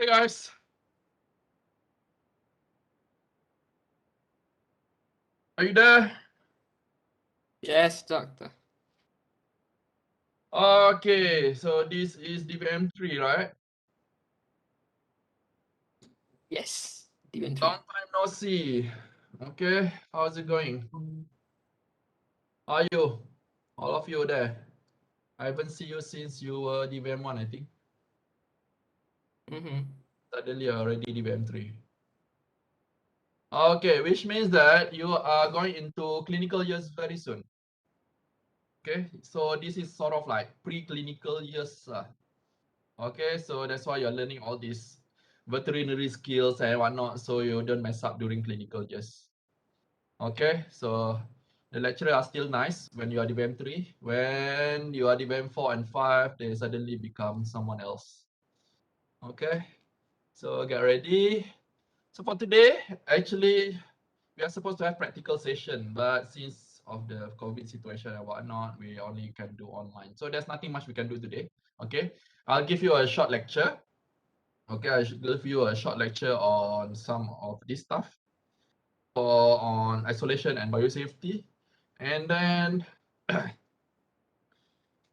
Hey guys, are you there? Yes, doctor. Okay, so this is DBM3, right? Yes, Demon 3. Long time no see. Okay, how's it going? How are you? All of you there? I haven't seen you since you were DBM1, I think. Mm-hmm. Suddenly you're already DBM3. Okay, which means that you are going into clinical years very soon. Okay, so this is sort of like pre-clinical years. Okay, so that's why you're learning all these veterinary skills and whatnot, so you don't mess up during clinical years. Okay, so the lecturer are still nice when you are DBM 3. When you are DBM 4 and 5, they suddenly become someone else. Okay, so get ready. So for today, actually, we are supposed to have practical session, but since of the COVID situation and whatnot, we only can do online. So there's nothing much we can do today. Okay, I'll give you a short lecture. Okay, I should give you a short lecture on some of this stuff or on isolation and biosafety. And then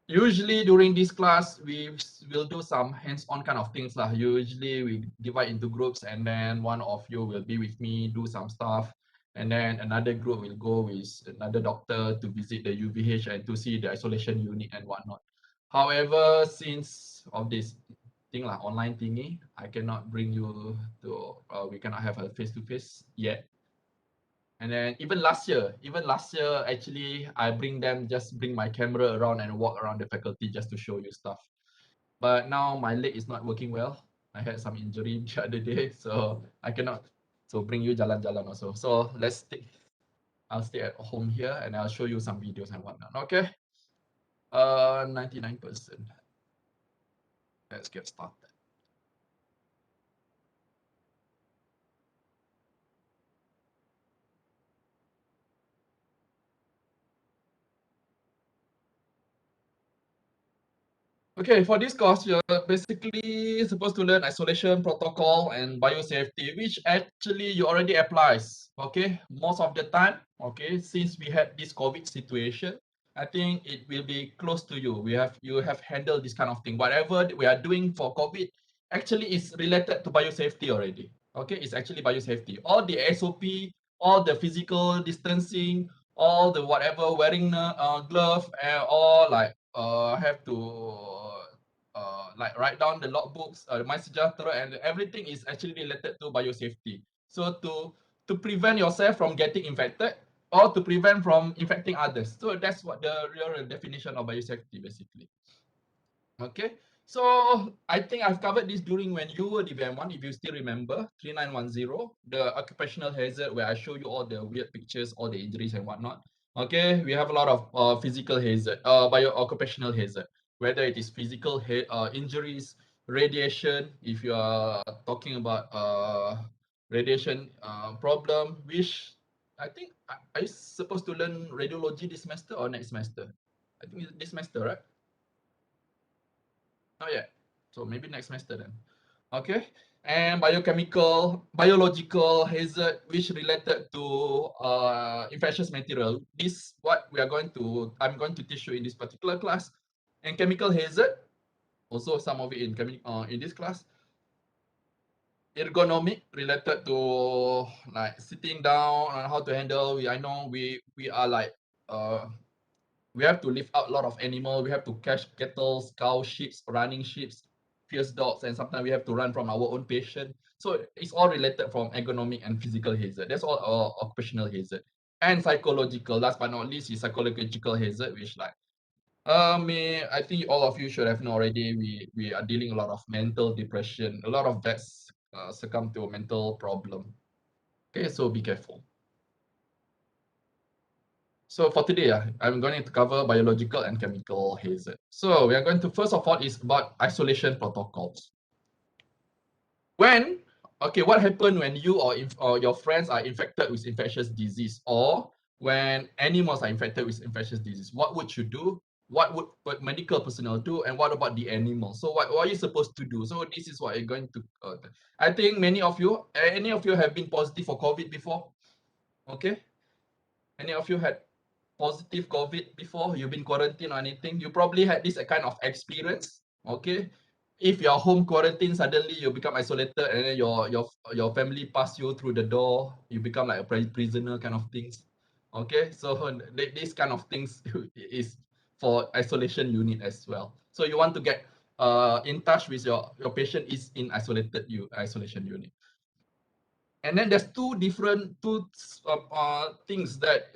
usually during this class, we will do some hands-on kind of things lah. Usually we divide into groups and then one of you will be with me, do some stuff. And then another group will go with another doctor to visit the UVH and to see the isolation unit and whatnot. However, since of this thing lah, online thingy, I cannot bring you to, we cannot have a face-to-face yet. And then even last year, actually, I just bring my camera around and walk around the faculty just to show you stuff. But now my leg is not working well. I had some injury the other day, so I cannot. So bring you jalan-jalan also. So I'll stay at home here and I'll show you some videos and whatnot. Okay. 99%. Let's get started. Okay, for this course, you're basically supposed to learn isolation protocol and biosafety, which actually you already applies. Okay, most of the time. Okay, since we had this COVID situation, I think it will be close to you. You have handled this kind of thing. Whatever we are doing for COVID, actually is related to biosafety already. Okay, it's actually biosafety. All the SOP, all the physical distancing, all the whatever wearing glove, and all like have to like write down the logbooks, my sejahtera, and everything is actually related to biosafety. So to prevent yourself from getting infected or to prevent from infecting others. So that's what the real definition of biosafety basically. Okay, so I think I've covered this during when you were DBM1, if you still remember, 3910, the occupational hazard, where I show you all the weird pictures, all the injuries and whatnot. Okay, we have a lot of physical hazard, occupational hazard, whether it is physical injuries, radiation, if you are talking about radiation problem, which I think, are you supposed to learn radiology this semester or next semester? I think it's this semester, right? Not yet. So maybe next semester then. Okay. And biological hazard, which related to infectious material. This what I'm going to teach you in this particular class. And chemical hazard, also some of it in this class. Ergonomic, related to like sitting down and how to handle. I know we are like we have to lift out a lot of animal. We have to catch cattle, cow, sheep, running sheep, fierce dogs, and sometimes we have to run from our own patient. So it's all related from ergonomic and physical hazard. That's all our occupational hazard. And psychological, last but not least, is psychological hazard, which like I think all of you should have known already. We are dealing a lot of mental depression. A lot of vets succumb to a mental problem. Okay, so be careful. So for today, I'm going to cover biological and chemical hazard. So we are going to, first of all, is about isolation protocols. When, okay, what happened when you or your friends are infected with infectious disease, or when animals are infected with infectious disease? What would you do? what would medical personnel do, and what about the animals? So what are you supposed to do? So this is what you're going to I think any of you have been positive for COVID before? Okay, any of you had positive COVID before? You've been quarantined or anything? You probably had this kind of experience. Okay, if you're home quarantine, suddenly you become isolated, and then your family pass you through the door, you become like a prisoner kind of things. Okay, so this kind of things is for isolation unit as well. So you want to get in touch with your patient is in isolation unit. And then there's two things that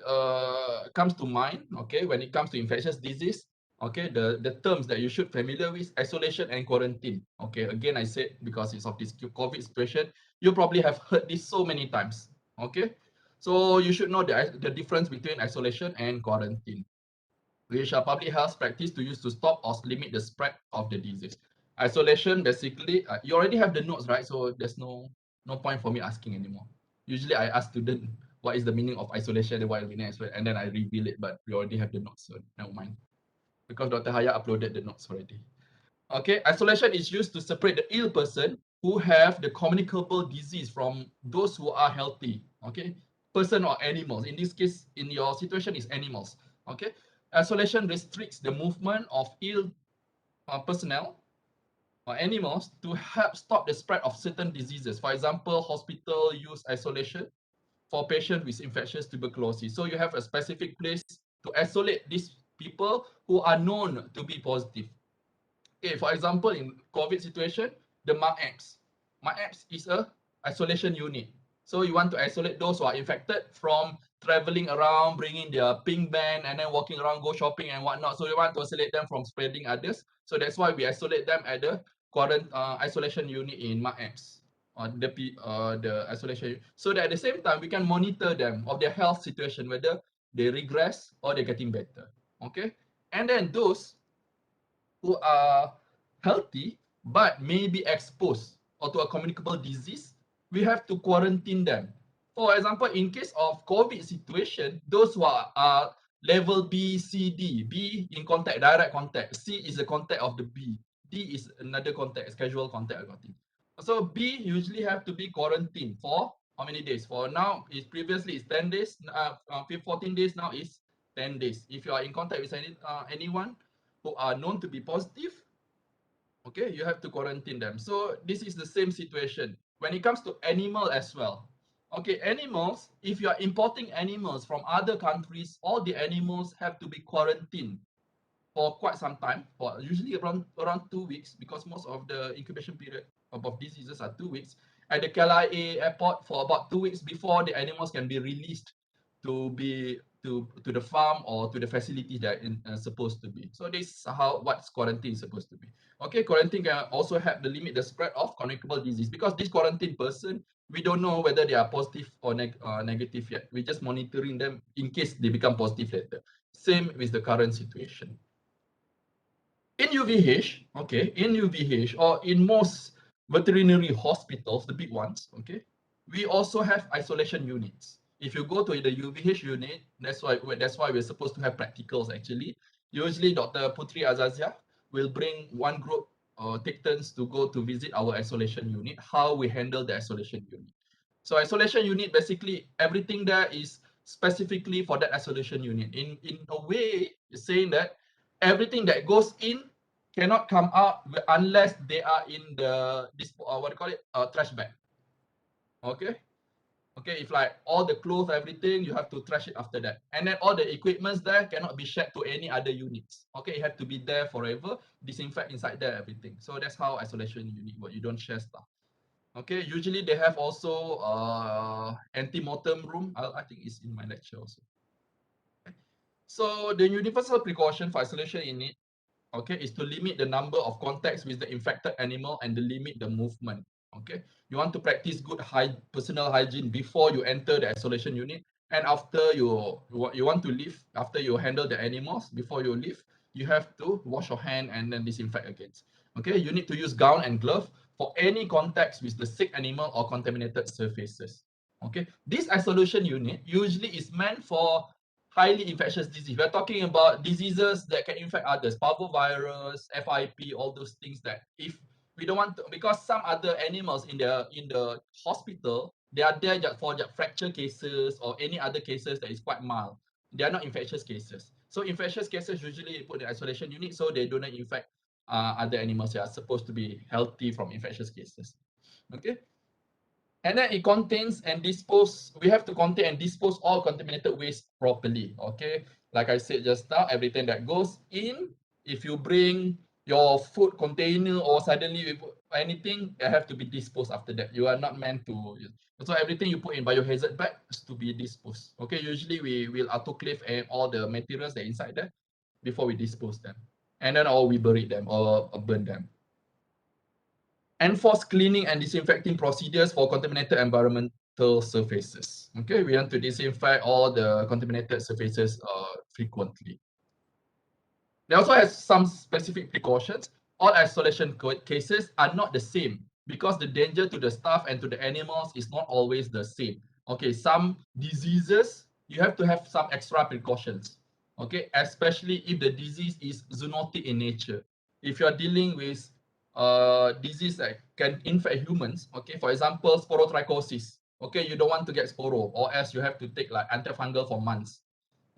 comes to mind, okay, when it comes to infectious disease. Okay, the terms that you should familiar with: isolation and quarantine. Okay, again, I said because it's of this COVID situation, you probably have heard this so many times. Okay, so you should know the difference between isolation and quarantine, which are public health practice to use to stop or limit the spread of the disease. Isolation, basically, you already have the notes, right? So there's no point for me asking anymore. Usually, I ask student what is the meaning of isolation and what is the meaning of isolation, and then I reveal it. But we already have the notes, so never mind. Because Dr. Haya uploaded the notes already. Okay, isolation is used to separate the ill person who have the communicable disease from those who are healthy. Okay, person or animals. In this case, in your situation, is animals. Okay, isolation restricts the movement of ill personnel or animals to help stop the spread of certain diseases. For example, hospital use isolation for patients with infectious tuberculosis. So you have a specific place to isolate these people who are known to be positive. Okay, for example, in COVID situation, the MAX. MAX is a isolation unit. So you want to isolate those who are infected from traveling around, bringing their pink band, and then walking around, go shopping and whatnot. So you want to isolate them from spreading others. So that's why we isolate them at the isolation unit in MAX. The isolation, so that at the same time we can monitor them of their health situation, whether they regress or they're getting better. Okay, and then those who are healthy but may be exposed or to a communicable disease, we have to quarantine them. For example, in case of COVID situation, those who are level B, C, D, B in contact, direct contact, C is the contact of the B, D is another contact, casual contact. So B usually have to be quarantined for how many days? For now, is previously it's 10 days, 14 days, now is 10 days. If you are in contact with anyone who are known to be positive, okay, you have to quarantine them. So this is the same situation when it comes to animal as well. Okay, animals, if you are importing animals from other countries, all the animals have to be quarantined for quite some time, for usually around 2 weeks, because most of the incubation period of diseases are 2 weeks. At the KLIA airport for about 2 weeks before the animals can be released to the farm or to the facility that supposed to be. So this is how what's quarantine is supposed to be. Okay, quarantine can also help to limit the spread of communicable disease, because this quarantine person, we don't know whether they are positive or negative yet. We're just monitoring them in case they become positive later. Same with the current situation. In UVH, okay, in UVH or in most veterinary hospitals, the big ones, okay, we also have isolation units. If you go to the UVH unit, that's why we're supposed to have practicals actually. Usually Dr. Putri Azazia will bring one group or take turns to go to visit our isolation unit, how we handle the isolation unit. So isolation unit, basically everything there is specifically for that isolation unit. In a way, saying that everything that goes in cannot come out unless they are in the this what do you call it, trash bag. Okay, okay, if like all the clothes, everything, you have to trash it after that, and then all the equipments there cannot be shared to any other units. Okay, it have to be there forever, disinfect inside there, everything. So that's how isolation unit work. You don't share stuff. Okay, usually they have also anti-mortem room. I think it's in my lecture also. Okay. So the universal precaution for isolation unit, okay, is to limit the number of contacts with the infected animal and to limit the movement. Okay, you want to practice good personal hygiene before you enter the isolation unit, and after you want to leave, after you handle the animals, before you leave, you have to wash your hand and then disinfect again. Okay, you need to use gown and glove for any contacts with the sick animal or contaminated surfaces. Okay, this isolation unit usually is meant for highly infectious disease. We're talking about diseases that can infect others, parvovirus, FIP, all those things that if we don't want to, because some other animals in the hospital, they are there just for fracture cases or any other cases that is quite mild. They are not infectious cases. So infectious cases usually put in isolation unit so they do not infect other animals that are supposed to be healthy from infectious cases. Okay. And then it contains and dispose, we have to contain and dispose all contaminated waste properly. Okay. Like I said just now, everything that goes in, if you bring your food container or suddenly you put anything, it have to be disposed after that. You are not meant to. So everything you put in biohazard bag is to be disposed. Okay. Usually we will autoclave and all the materials that inside there before we dispose them. And then or we bury them or burn them. Enforce cleaning and disinfecting procedures for contaminated environmental surfaces. Okay, we want to disinfect all the contaminated surfaces frequently. They also have some specific precautions. All isolation cases are not the same because the danger to the staff and to the animals is not always the same. Okay, some diseases, you have to have some extra precautions. Okay, especially if the disease is zoonotic in nature. If you're dealing with disease that can infect humans, okay, for example, sporotrichosis. Okay, you don't want to get sporo, or else you have to take like antifungal for months.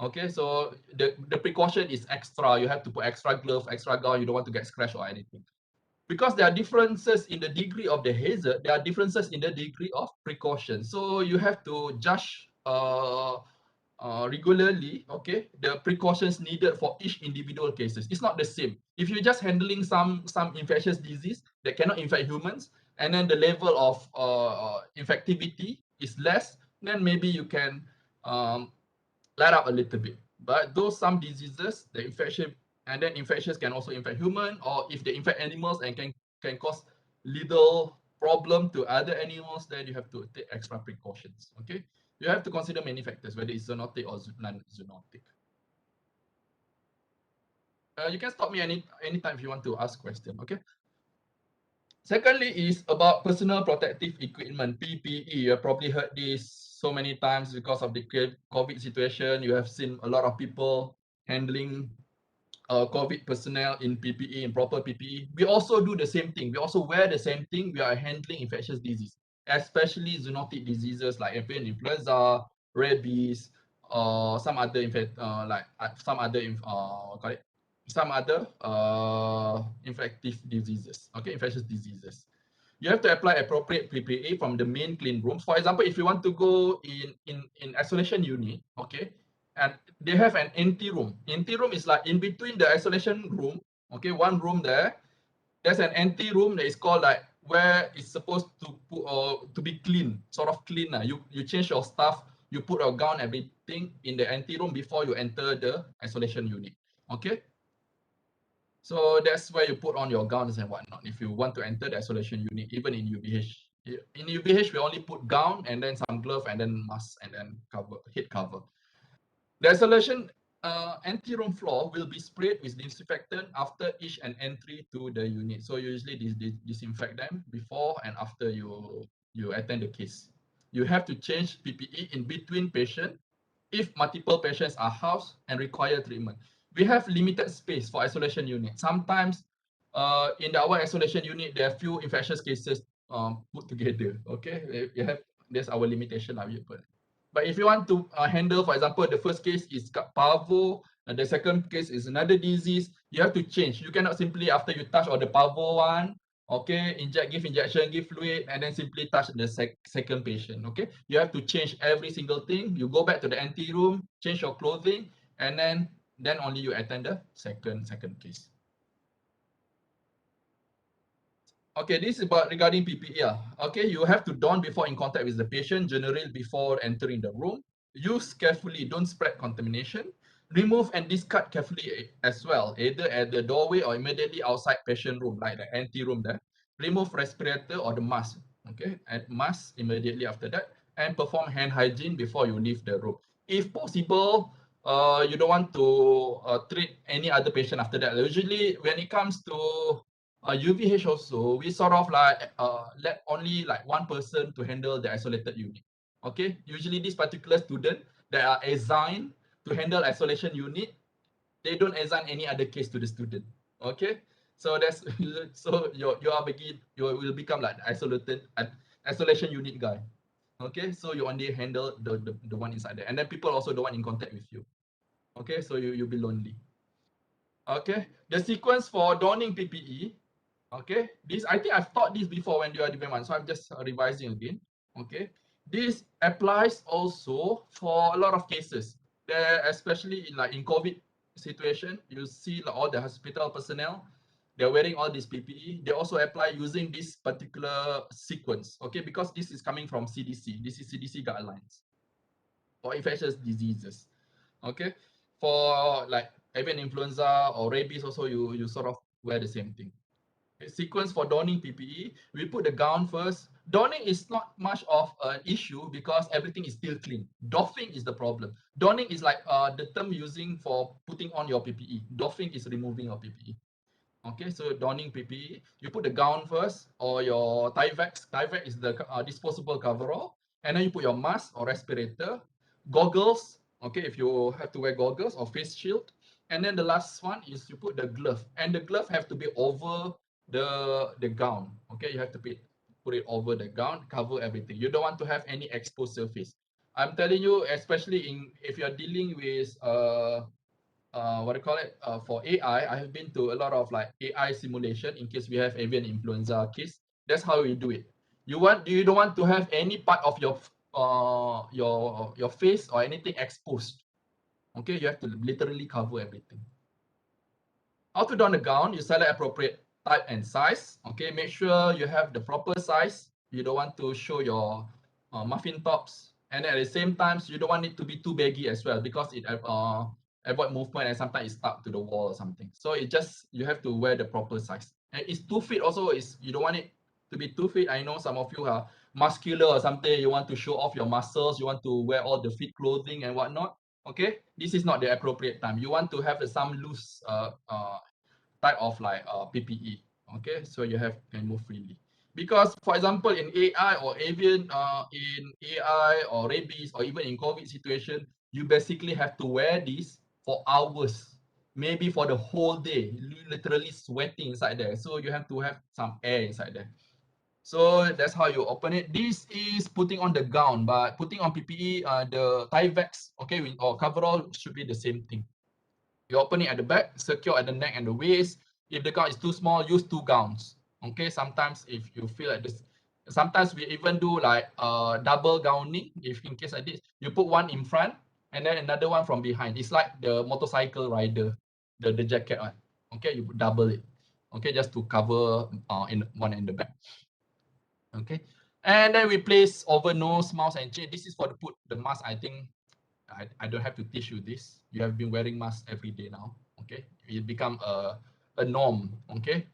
Okay, so the precaution is extra. You have to put extra glove, extra gown. You don't want to get scratched or anything. Because there are differences in the degree of the hazard, there are differences in the degree of precaution. So you have to judge regularly, okay, the precautions needed for each individual cases. It's not the same. If you're just handling some infectious disease that cannot infect humans, and then the level of infectivity is less, then maybe you can um, let up a little bit. But those some diseases, the infection and then infections can also infect human, or if they infect animals and can cause little problem to other animals, then you have to take extra precautions. Okay, you have to consider many factors, whether it's zoonotic or non-zoonotic. You can stop me anytime if you want to ask question. Okay. Secondly is about personal protective equipment, PPE. You have probably heard this so many times because of the COVID situation. You have seen a lot of people handling COVID personnel in PPE, in proper PPE. We also do the same thing. We also wear the same thing. We are handling infectious disease, especially zoonotic diseases like avian influenza, rabies, or some other some other infective diseases. Okay, infectious diseases. You have to apply appropriate PPE from the main clean rooms. For example, if you want to go in isolation unit, okay, and they have an empty room. Empty room is like in between the isolation room, okay, one room there. There's an empty room that is called like where it's supposed to put to be clean, sort of clean. You change your stuff, you put your gown, everything in the empty room before you enter the isolation unit. Okay. So that's where you put on your gowns and whatnot. If you want to enter the isolation unit, even in UBH. In UBH, we only put gown and then some glove and then mask and then head cover. The isolation anti-room floor will be sprayed with disinfectant after each and entry to the unit. So usually disinfect them before and after you attend the case. You have to change PPE in between patient if multiple patients are housed and require treatment. We have limited space for isolation unit. Sometimes in our isolation unit, there are few infectious cases put together. Okay, we have there's our limitation. But if you want to handle, for example, the first case is parvo, and the second case is another disease, you have to change. You cannot simply after you touch on the parvo one, okay, give injection, give fluid, and then simply touch the second patient. Okay, you have to change every single thing. You go back to the empty room, change your clothing, and then only you attend the second case. Okay, this is about regarding PPE. Okay, you have to don before in contact with the patient, generally before entering the room. Use carefully, don't spread contamination. Remove and discard carefully as well, either at the doorway or immediately outside patient room, like the empty room there. Remove respirator or the mask. Okay, and mask immediately after that, and perform hand hygiene before you leave the room. If possible, you don't want to treat any other patient after that. Usually, when it comes to UVH also, we sort of like let only like one person to handle the isolated unit. Okay, usually this particular student that are assigned to handle isolation unit, they don't assign any other case to the student. Okay, so that's so you will become like isolation unit guy. Okay, so you only handle the one inside there, and then people also don't want in contact with you. Okay, so you'll be lonely. Okay, the sequence for donning PPE. Okay, this I think I've taught this before when you are doing one, so I'm just revising again. Okay, this applies also for a lot of cases. There, especially in like in COVID situation, you see like all the hospital personnel, they're wearing all this PPE. They also apply using this particular sequence. Okay, because this is coming from CDC. This is CDC guidelines for infectious diseases. Okay, for like avian influenza or rabies, also you sort of wear the same thing. Sequence for donning PPE, we put the gown first. Donning is not much of an issue because everything is still clean. Doffing is the problem. Donning is like the term using for putting on your PPE. Doffing is removing your PPE. Okay, so donning PPE, you put the gown first or your Tyvek. Tyvek is the disposable coverall, and then you put your mask or respirator, goggles. Okay, if you have to wear goggles or face shield, and then the last one is you put the glove, and the glove have to be over the gown. Okay, you have to put it over the gown, cover everything. You don't want to have any exposed surface. I'm telling you, especially in if you're dealing with what do you call it for AI. I have been to a lot of like AI simulation in case we have avian influenza case. That's how we do it. You don't want to have any part of your face or anything exposed. Okay, you have to literally cover everything. How to don the gown? You select appropriate type and size. Okay, make sure you have the proper size. You don't want to show your muffin tops, and at the same time, you don't want it to be too baggy as well because it avoid movement and sometimes it's stuck to the wall or something. So it just you have to wear the proper size. And it's 2 feet also. Is you don't want it to be 2 feet. I know some of you are muscular or something. You want to show off your muscles. You want to wear all the fit clothing and whatnot. Okay, this is not the appropriate time. You want to have some loose type of like PPE. Okay, so you have can move freely. Because for example, in AI or avian, in AI or rabies or even in COVID situation, you basically have to wear this for hours, maybe for the whole day, literally sweating inside there. So you have to have some air inside there. So that's how you open it. This is putting on the gown, but putting on PPE, the Tyvek, okay, or coverall should be the same thing. You open it at the back, secure at the neck and the waist. If the gown is too small, use 2 gowns. Okay, sometimes if you feel like this, sometimes we even do like double gowning. If in case like this, you put one in front and then another one from behind. It's like the motorcycle rider, the jacket one. Okay, you double it. Okay, just to cover in one in the back. Okay, and then we place over nose, mouth, and chin. This is for the put the mask. I think I don't have to teach you this. You have been wearing mask every day now. Okay, it become a norm. Okay,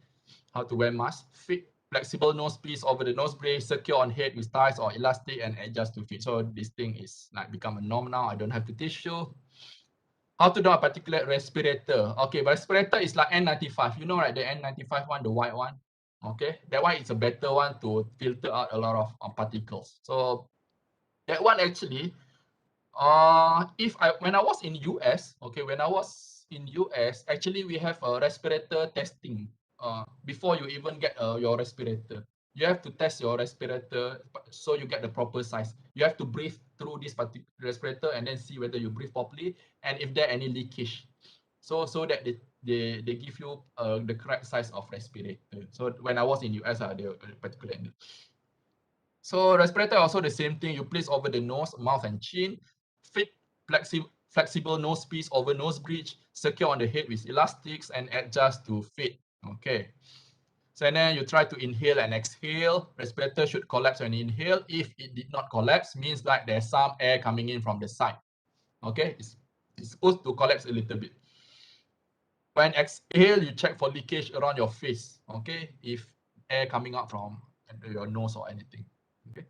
how to wear mask. Fit flexible nose piece over the nose brace, secure on head with ties or elastic, and adjust to fit. So this thing is like become a norm now. I don't have to teach you. How to do a particulate respirator. Okay, respirator is like N95. You know, right? The N95 one, the white one. Okay, that one is a better one to filter out a lot of particles. So that one actually if I when I was in US, okay, when I was in US, actually we have a respirator testing. Before you even get your respirator, you have to test your respirator so you get the proper size. You have to breathe through this particular respirator and then see whether you breathe properly and if there any leakage. So that they give you the correct size of respirator. So when I was in US, they particularly. So respirator also the same thing. You place over the nose, mouth, and chin. Fit flexible nose piece over nose bridge. Secure on the head with elastics and adjust to fit. Okay. So and then you try to inhale and exhale. Respirator should collapse when you inhale. If it did not collapse, means like there's some air coming in from the side. Okay, it's supposed to collapse a little bit. When exhale, you check for leakage around your face. Okay, if air coming out from your nose or anything. Okay.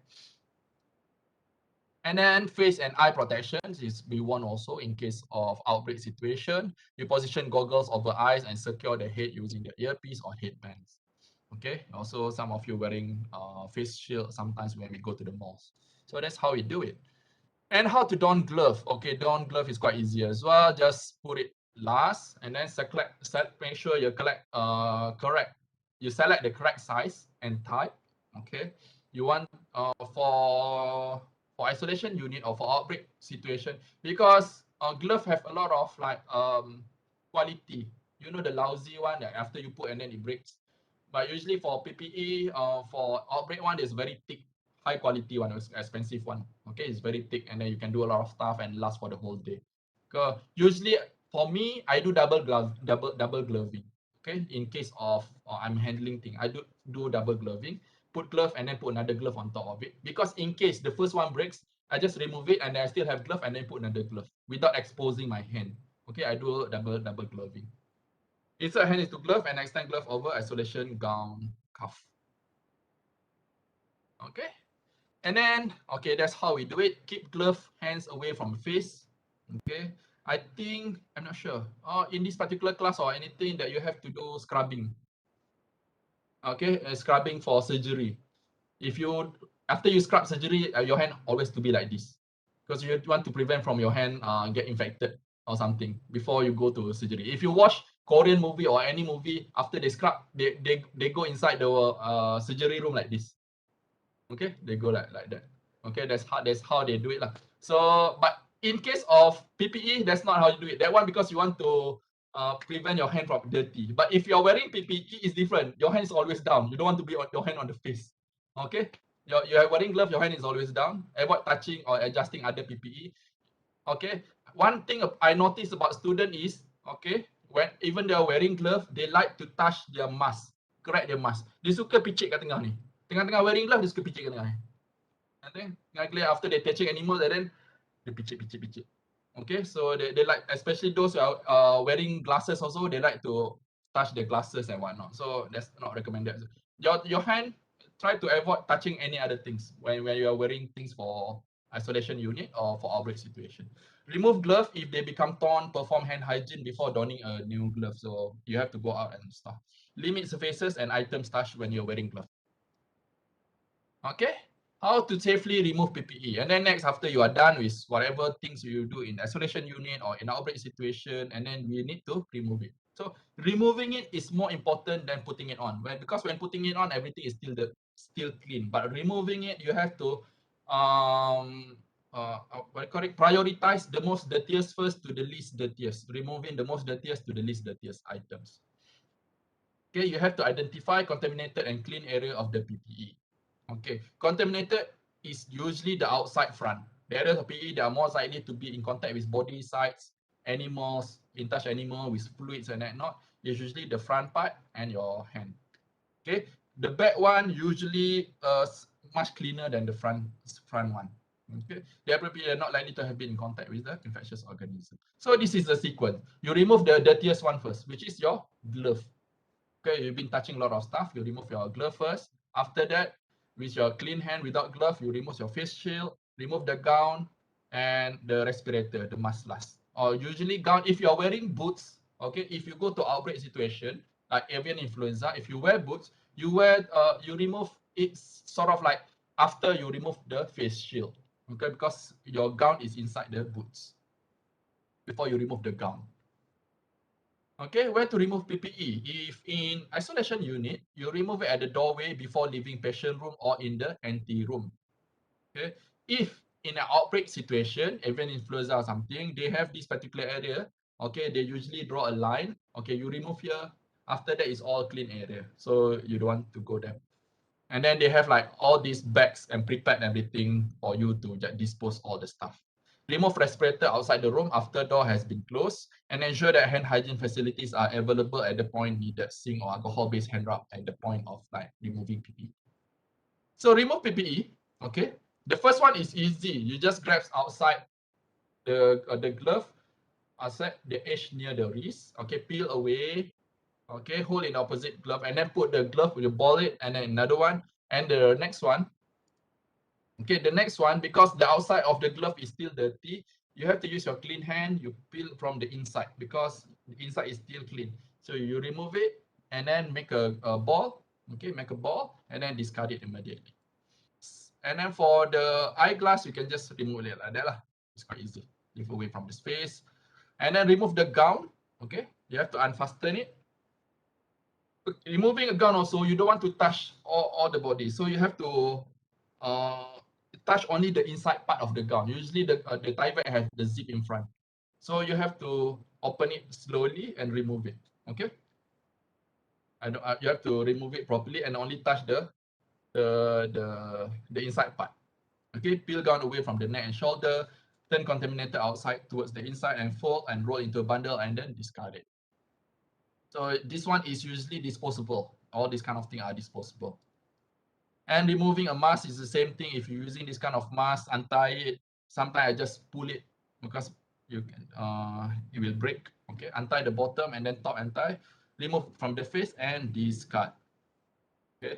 And then face and eye protections is be worn also in case of outbreak situation. You position goggles over eyes and secure the head using the earpiece or headbands. Okay. Also, some of you wearing face shield sometimes when we go to the malls. So that's how we do it. And how to don glove? Okay, don glove is quite easy as well. Just put it last, and then make sure you correct. You select the correct size and type. Okay, you want for isolation unit or for outbreak situation, because glove have a lot of like quality. You know, the lousy one that after you put and then it breaks. But usually for PPE, for outbreak one, is very thick, high quality one, expensive one. Okay, it's very thick, and then you can do a lot of stuff and last for the whole day. Usually for me, I do double gloving. Okay, in case of I'm handling thing, I do double gloving. Put glove and then put another glove on top of it, because in case the first one breaks, I just remove it and then I still have glove and then put another glove without exposing my hand. Okay, I do double gloving. Inside hand is to glove and extend glove over isolation gown cuff. Okay. And then, okay, that's how we do it. Keep glove hands away from face. Okay. I think, I'm not sure. In this particular class or anything that you have to do scrubbing. Okay, scrubbing for surgery. If you, after you scrub surgery, your hand always to be like this. Because you want to prevent from your hand get infected or something before you go to surgery. If you watch Korean movie or any movie, after they scrub, they go inside the surgery room like this. Okay, they go like that. Okay, that's how they do it lah. So but in case of PPE, that's not how you do it. That one because you want to prevent your hand from dirty. But if you're wearing PPE, is different. Your hand is always down. You don't want to be on your hand on the face. Okay, you're wearing glove, your hand is always down. Avoid touching or adjusting other PPE. Okay, one thing I noticed about student is, okay, when even they're wearing glove, they like to touch their mask, correct their mask. Dia suka picit kat tengah ni. Tengah-tengah wearing glove, dia suka picit kat tengah ni. And then after they touching animals, and then they picit. Okay, so they like, especially those who are wearing glasses also, they like to touch the glasses and whatnot. So that's not recommended. Your hand, try to avoid touching any other things when you are wearing things for isolation unit or for outbreak situation. Remove glove if they become torn. Perform hand hygiene before donning a new glove. So you have to go out and stuff. Limit surfaces and items touched when you're wearing glove. Okay, how to safely remove PPE. And then next, after you are done with whatever things you do in isolation unit or in outbreak situation, and then we need to remove it. So removing it is more important than putting it on. Because when putting it on, everything is still clean. But removing it, you have to prioritize the most dirtiest first to the least dirtiest. Removing the most dirtiest to the least dirtiest items. Okay, you have to identify contaminated and clean area of the PPE. Okay, contaminated is usually the outside front. The areas of PE that are more likely to be in contact with body sites, animals, in touch animal with fluids and whatnot, is usually the front part and your hand. Okay, the back one usually much cleaner than the front one. Okay, the PPE are not likely to have been in contact with the infectious organism. So this is the sequence. You remove the dirtiest one first, which is your glove. Okay, you've been touching a lot of stuff. You remove your glove first. After that, with your clean hand without glove, you remove your face shield, remove the gown and the respirator, the mask last. Or usually gown, if you're wearing boots, okay, if you go to outbreak situation, like avian influenza, if you wear boots, you remove it sort of like after you remove the face shield, okay, because your gown is inside the boots before you remove the gown. Okay, where to remove PPE? If in isolation unit, you remove it at the doorway before leaving patient room or in the ante room. Okay, if in an outbreak situation, avian influenza or something, they have this particular area. Okay, they usually draw a line. Okay, you remove here. After that, it's all clean area, so you don't want to go there. And then they have like all these bags and prepared everything for you to just dispose all the stuff. Remove respirator outside the room after door has been closed and ensure that hand hygiene facilities are available at the point needed. Sink or alcohol-based hand rub at the point of like removing PPE. So remove PPE. Okay. The first one is easy. You just grab outside the glove, outside the edge near the wrist. Okay. Peel away. Okay. Hold in opposite glove and then put the glove with the ball it and then another one. And the next one, okay, the next one, because the outside of the glove is still dirty, you have to use your clean hand. You peel from the inside because the inside is still clean. So you remove it and then make a ball. Okay, make a ball and then discard it immediately. And then for the eyeglass, you can just remove it like that lah. It's quite easy. Lift away from the space. And then remove the gown. Okay, you have to unfasten it. Removing a gown also, you don't want to touch all the body. So you have to touch only the inside part of the gown. Usually the tie bag has the zip in front. So you have to open it slowly and remove it. Okay. You have to remove it properly and only touch the inside part. Okay, peel gown away from the neck and shoulder, turn contaminated outside towards the inside and fold and roll into a bundle and then discard it. So this one is usually disposable. All these kind of things are disposable. And removing a mask is the same thing. If you're using this kind of mask, untie it. Sometimes I just pull it because you can it will break. Okay, untie the bottom and then top and tie. Remove from the face and discard. Okay.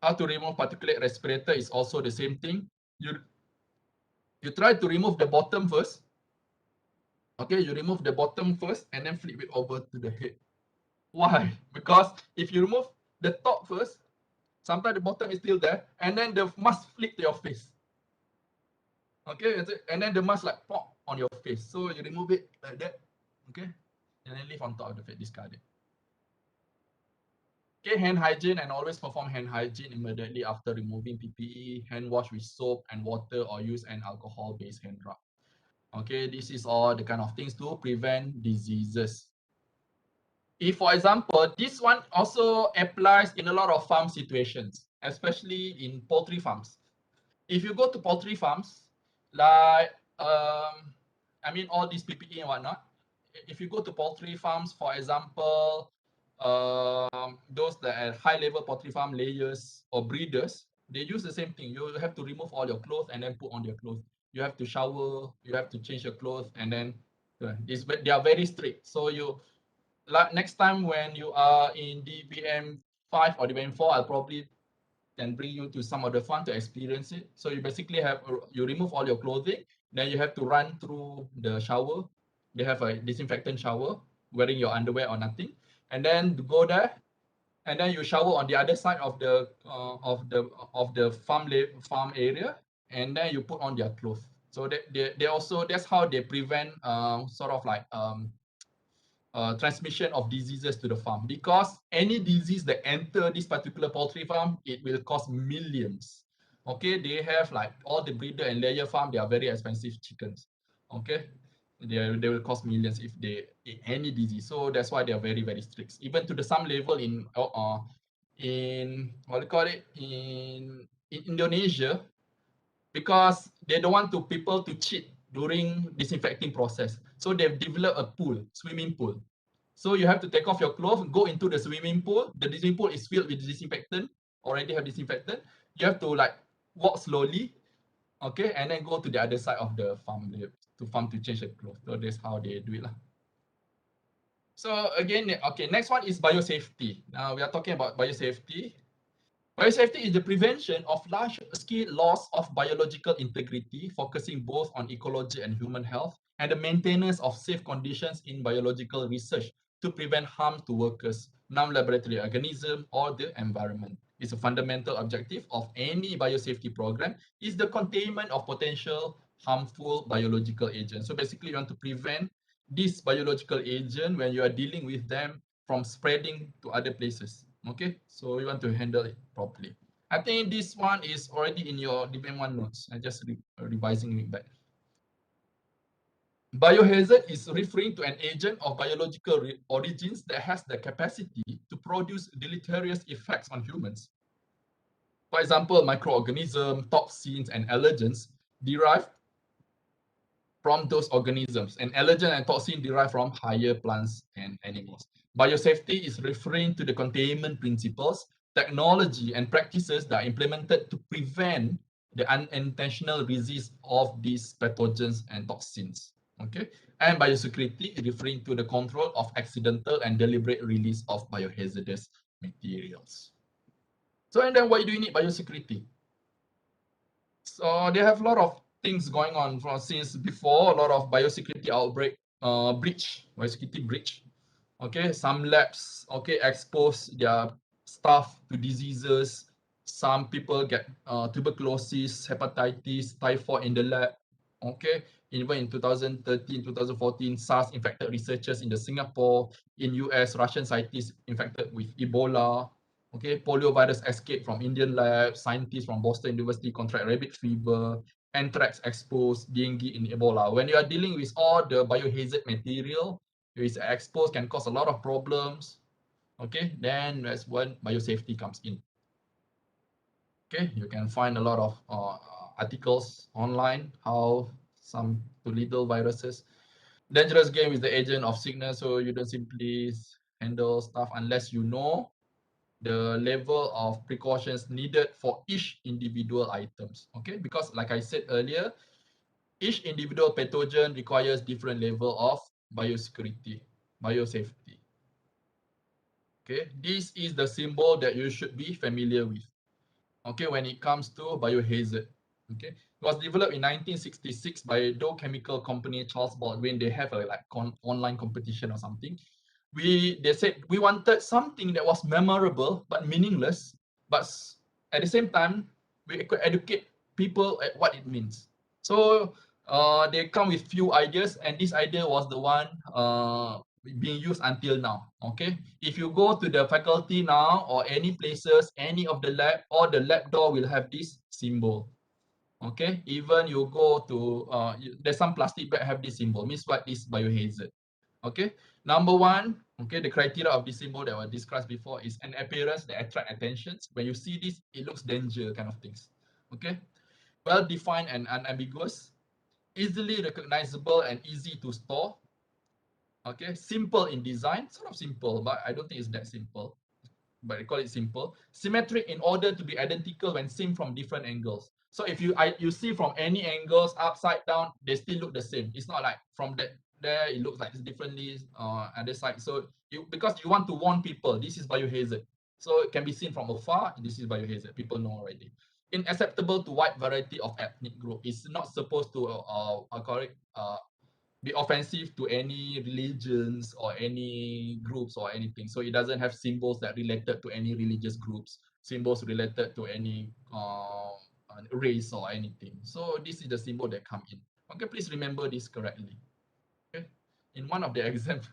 How to remove particulate respirator is also the same thing. You try to remove the bottom first. Okay, you remove the bottom first and then flip it over to the head. Why? Because if you remove the top first, sometimes the bottom is still there, and then the mask flip to your face. Okay, and then the mask like pop on your face. So you remove it like that. Okay, and then leave on top of the face, discard it. Okay, hand hygiene, and always perform hand hygiene immediately after removing PPE. Hand wash with soap and water or use an alcohol-based hand rub. Okay, this is all the kind of things to prevent diseases. If, for example, this one also applies in a lot of farm situations, especially in poultry farms. If you go to poultry farms, like I mean all these PPE and whatnot. If you go to poultry farms, for example, those that are high-level poultry farm layers or breeders, they use the same thing. You have to remove all your clothes and then put on your clothes. You have to shower. You have to change your clothes, and then they are very strict. So you like next time when you are in DBM 5 or DBM 4, I'll probably can bring you to some of the fun to experience it. So you basically you remove all your clothing, then you have to run through the shower. They have a disinfectant shower, wearing your underwear or nothing, and then go there, and then you shower on the other side of the farm area, and then you put on their clothes. So they also that's how they prevent sort of like transmission of diseases to the farm, because any disease that enter this particular poultry farm, it will cost millions. Okay, they have like all the breeder and layer farm, they are very expensive chickens. Okay, they will cost millions if they any disease. So that's why they are very very strict, even to the some level in what do you call it, in Indonesia, because they don't want to people to cheat during disinfecting process. So they've developed a pool, swimming pool. So you have to take off your clothes, go into the swimming pool. The swimming pool is filled with disinfectant, already have disinfectant. You have to like walk slowly, okay, and then go to the other side of the farm to change the clothes. So that's how they do it lah. So again, okay, next one is biosafety. Now we are talking about biosafety. Biosafety is the prevention of large-scale loss of biological integrity, focusing both on ecology and human health, and the maintenance of safe conditions in biological research to prevent harm to workers, non-laboratory organisms, or the environment. It's a fundamental objective of any biosafety program is the containment of potential harmful biological agents. So basically, you want to prevent this biological agent when you are dealing with them from spreading to other places. Okay, so you want to handle it properly. I think this one is already in your DBM1 notes. I just revising it back. Biohazard is referring to an agent of biological origins that has the capacity to produce deleterious effects on humans. For example, microorganisms, toxins, and allergens derived from those organisms, and allergen and toxin derived from higher plants and animals. Biosafety is referring to the containment principles, technology, and practices that are implemented to prevent the unintentional release of these pathogens and toxins. Okay, and biosecurity is referring to the control of accidental and deliberate release of biohazardous materials. So, and then why do you need biosecurity? So they have a lot of things going on from since before, a lot of biosecurity outbreak, biosecurity breach. Okay, some labs, okay, expose their staff to diseases. Some people get tuberculosis, hepatitis, typhoid in the lab. Okay, even in 2013, 2014, SARS infected researchers in the Singapore. In US, Russian scientists infected with Ebola. Okay, poliovirus escaped from Indian lab. Scientists from Boston University contract rabbit fever. Anthrax exposed, dengue in Ebola. When you are dealing with all the biohazard material, which is exposed, can cause a lot of problems. Okay, then that's when biosafety comes in. Okay, you can find a lot of articles online how some little viruses. Dangerous game is the agent of sickness, so you don't simply handle stuff unless you know the level of precautions needed for each individual items. Okay, because like I said earlier, each individual pathogen requires different level of biosecurity, biosafety. Okay, this is the symbol that you should be familiar with. Okay, when it comes to biohazard. Okay, it was developed in 1966 by Dow Chemical Company, Charles Baldwin. They have a online competition or something. They said we wanted something that was memorable but meaningless, but at the same time we could educate people at what it means. So they come with few ideas, and this idea was the one being used until now. Okay, if you go to the faculty now or any places, any of the lab, or the lab door will have this symbol. Okay, even you go to there's some plastic bag have this symbol, means what is biohazard. Okay, number one, okay, the criteria of this symbol that was discussed before is an appearance that attract attentions. When you see this, it looks danger kind of things. Okay, well defined and unambiguous, easily recognizable and easy to store. Okay, simple in design, sort of simple, but I don't think it's that simple. But I call it simple. Symmetric in order to be identical when seen from different angles. So if you see from any angles, upside down, they still look the same. It's not like from that there it looks like it's differently other side. So because you want to warn people, this is biohazard. So it can be seen from afar. This is biohazard. People know already. Unacceptable to wide variety of ethnic group. It's not supposed to be offensive to any religions or any groups or anything. So it doesn't have symbols that related to any religious groups, symbols related to any race or anything. So this is the symbol that come in. Okay, please remember this correctly. Okay, in one of the exams,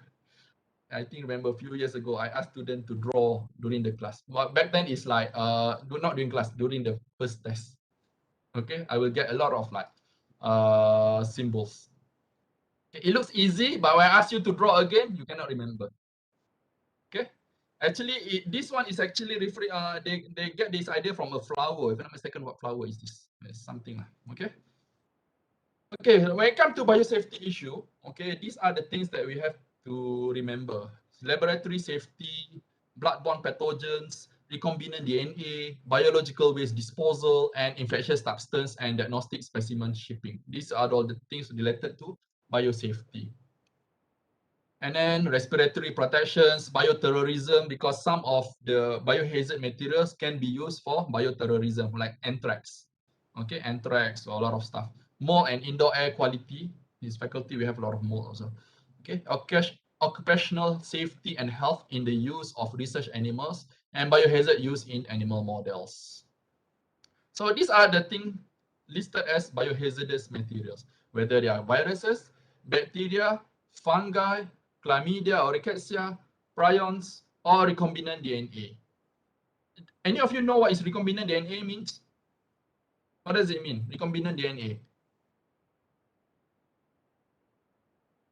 I think remember a few years ago, I asked students to draw during the class. But back then it's like not during class, during the first test. Okay, I will get a lot of like symbols. It looks easy, but when I ask you to draw again, you cannot remember. Okay, actually, this one is actually they get this idea from a flower. If I'm not mistaken, what flower is this? It's something like okay. Okay, when it comes to biosafety issue, okay, these are the things that we have to remember: laboratory safety, bloodborne pathogens, recombinant DNA, biological waste disposal, and infectious substance and diagnostic specimen shipping. These are all the things related to biosafety. And then respiratory protections, bioterrorism, because some of the biohazard materials can be used for bioterrorism, like anthrax. Okay, anthrax or a lot of stuff. Mold and indoor air quality. This faculty, we have a lot of mold also. Okay, occupational safety and health in the use of research animals and biohazard use in animal models. So these are the things listed as biohazardous materials, whether they are viruses, bacteria, fungi, chlamydia or rickettsia, prions, or recombinant DNA. Any of you know what is recombinant DNA means? What does it mean, recombinant DNA?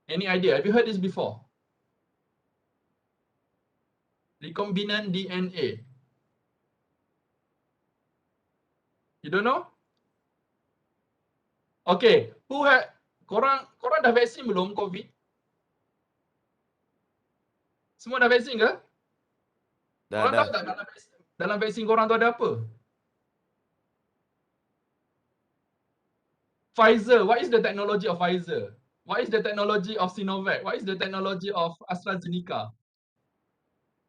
Any idea? Have you heard this before? Recombinant DNA. You don't know? Okay, korang dah vaksin belum COVID? Semua dah vaksin ke? Korang tahu tak dalam vaksin korang tu ada apa? Pfizer, what is the technology of Pfizer? What is the technology of Sinovac? What is the technology of AstraZeneca?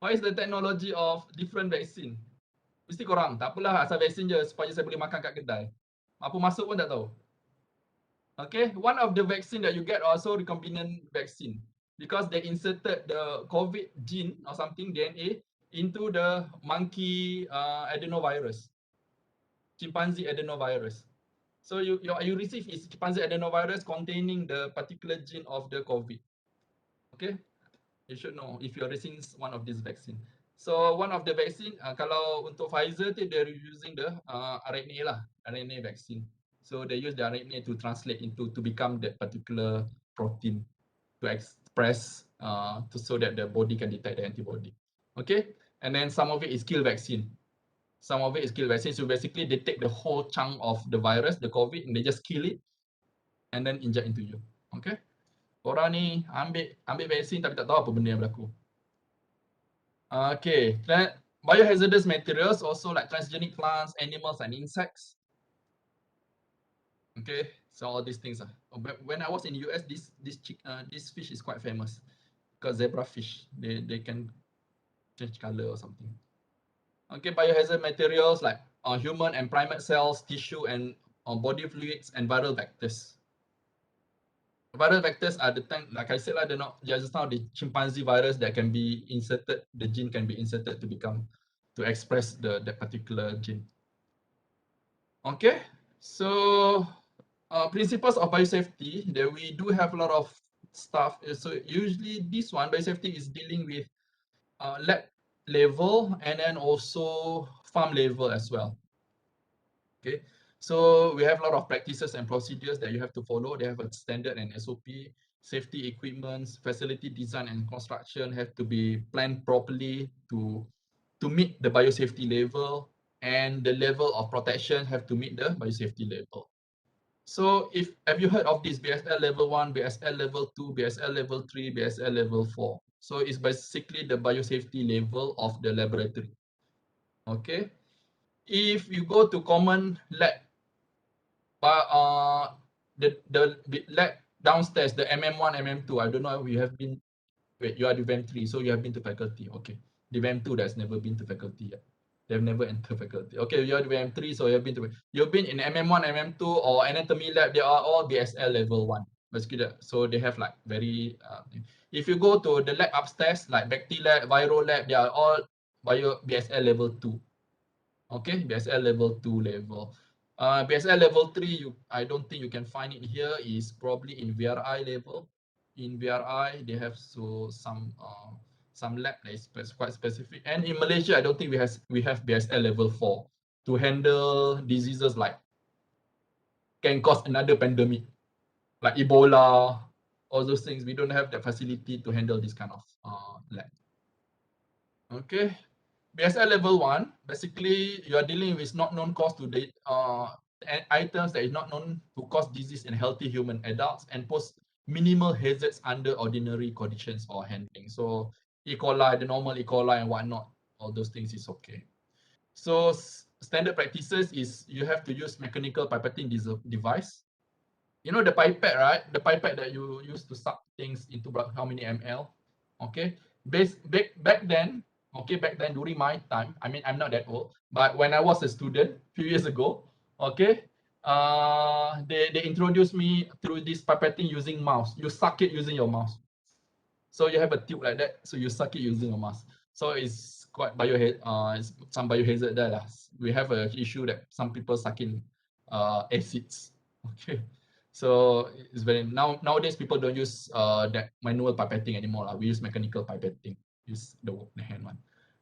What is the technology of different vaccine? Mesti korang, tak apalah asal vaksin je supaya saya boleh makan kat kedai. Apa masuk pun tak tahu. Okay, one of the vaccine that you get also recombinant vaccine because they inserted the COVID gene or something DNA into the monkey adenovirus. chimpanzee adenovirus. So you receive is chimpanzee adenovirus containing the particular gene of the COVID. Okay, you should know if you're receiving one of these vaccine. So one of the vaccine, kalau untuk Pfizer tu they're using the RNA lah, RNA vaccine. So they use the RNA to translate into to become that particular protein to express so that the body can detect the antibody. Okay, and then some of it is kill vaccine. Some of it is kill vaccine. So basically they take the whole chunk of the virus, the COVID, and they just kill it and then inject into you. Okay. Korang ni ambil vaksin tapi tak tahu apa benda yang berlaku. Okay. Then biohazardous materials also like transgenic plants, animals and insects. Okay. So all these things are. When I was in US, this fish is quite famous because zebra fish. They can change color or something. Okay, biohazard materials like human and primate cells, tissue and body fluids, and viral vectors. Viral vectors are the time, like I said, they're not just now the chimpanzee virus that can be inserted, the gene can be inserted to express that particular gene. Okay, so principles of biosafety, that we do have a lot of stuff. So usually this one, biosafety is dealing with lab level and then also farm level as well. Okay, so we have a lot of practices and procedures that you have to follow. They have a standard and SOP. Safety equipments, facility design and construction have to be planned properly to meet the biosafety level, and the level of protection have to meet the biosafety level. So if have you heard of this BSL level 1, BSL level 2, BSL level 3, BSL level 4? So it's basically the biosafety level of the laboratory. Okay. If you go to common lab, but the lab downstairs, the MM1, MM2, I don't know if you have been. Wait, you are the VEM 3, so you have been to faculty. Okay. The VEM 2 that's never been to faculty yet. They've never entered faculty. Okay, you are the VEM 3, so you've been in MM1, MM2 or anatomy lab, they are all BSL level 1. Basically, so they have like very if you go to the lab upstairs, like Bacti lab, Viro lab, they are all BSL level 2. Okay, BSL level 2 level. BSL level 3, I don't think you can find it here, is probably in VRI level. In VRI, they have some lab that is quite specific. And in Malaysia, I don't think we have BSL level 4 to handle diseases like can cause another pandemic, like Ebola, all those things. We don't have the facility to handle this kind of lab. Okay. BSL level 1, basically you are dealing with not known cause to items that is not known to cause disease in healthy human adults and pose minimal hazards under ordinary conditions or handling. So E. coli, the normal E. coli and whatnot, all those things is okay. So standard practices is you have to use mechanical pipetting device. You know the pipette, right? The pipette that you use to suck things into how many ml? Okay. Back then, okay, back then during my time, I mean, I'm not that old, but when I was a student a few years ago, okay, they introduced me through this pipetting using mouse. You suck it using your mouse. So you have a tube like that, so you suck it using your mouse. So it's quite some biohazard there lah. We have an issue that some people sucking acids. Okay. So it's very nowadays people don't use that manual pipetting anymore. We use mechanical pipetting. Use the hand one.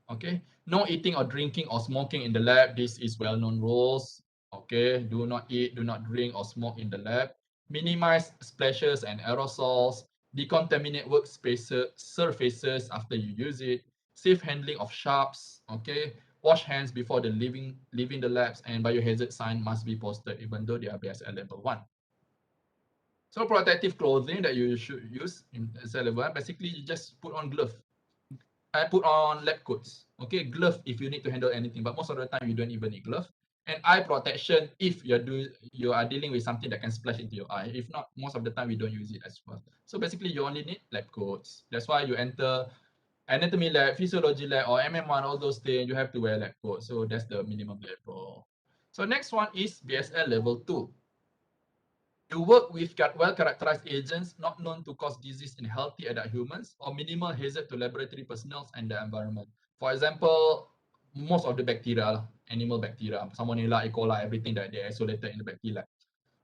Okay. No eating or drinking or smoking in the lab. This is well-known rules. Okay. Do not eat, do not drink or smoke in the lab. Minimize splashes and aerosols. Decontaminate workspace surfaces after you use it. Safe handling of sharps. Okay. Wash hands before leaving the labs, and biohazard sign must be posted even though they are BSL level 1. So protective clothing that you should use in BSL level 1, basically you just put on glove. I put on lab coats. Okay, glove if you need to handle anything, but most of the time you don't even need glove. And eye protection if you are dealing with something that can splash into your eye. If not, most of the time we don't use it as well. So basically you only need lab coats. That's why you enter anatomy lab, physiology lab, or MM1, all those things, you have to wear lab coat. So that's the minimum level. So next one is BSL level 2. You work with well-characterized agents not known to cause disease in healthy adult humans or minimal hazard to laboratory personnel and the environment. For example, most of the bacteria. animal bacteria, Salmonella, E. coli, everything that they isolated in the bacteria lab.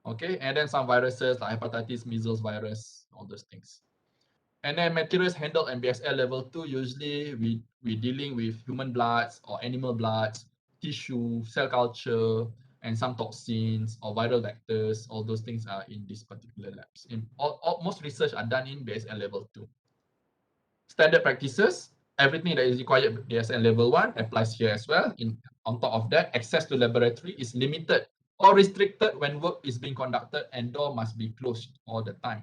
Okay, and then some viruses like hepatitis, measles virus, all those things. And then materials handled in BSL level 2, usually we're dealing with human bloods or animal bloods, tissue, cell culture, and some toxins or viral vectors. All those things are in this particular labs. Most research are done in BSL level 2. Standard practices, everything that is required BSN level 1 applies here as well. On top of that, access to laboratory is limited or restricted when work is being conducted and door must be closed all the time.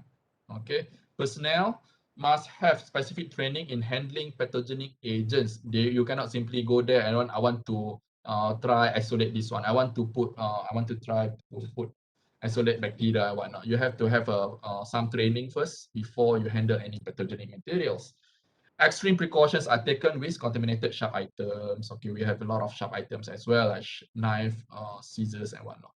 Okay, personnel must have specific training in handling pathogenic agents. You cannot simply go there and I want to try isolate this one. I want to try to put isolate bacteria and whatnot. You have to have some training first before you handle any pathogenic materials. Extreme precautions are taken with contaminated sharp items. Okay, we have a lot of sharp items as well, like knife, scissors, and whatnot.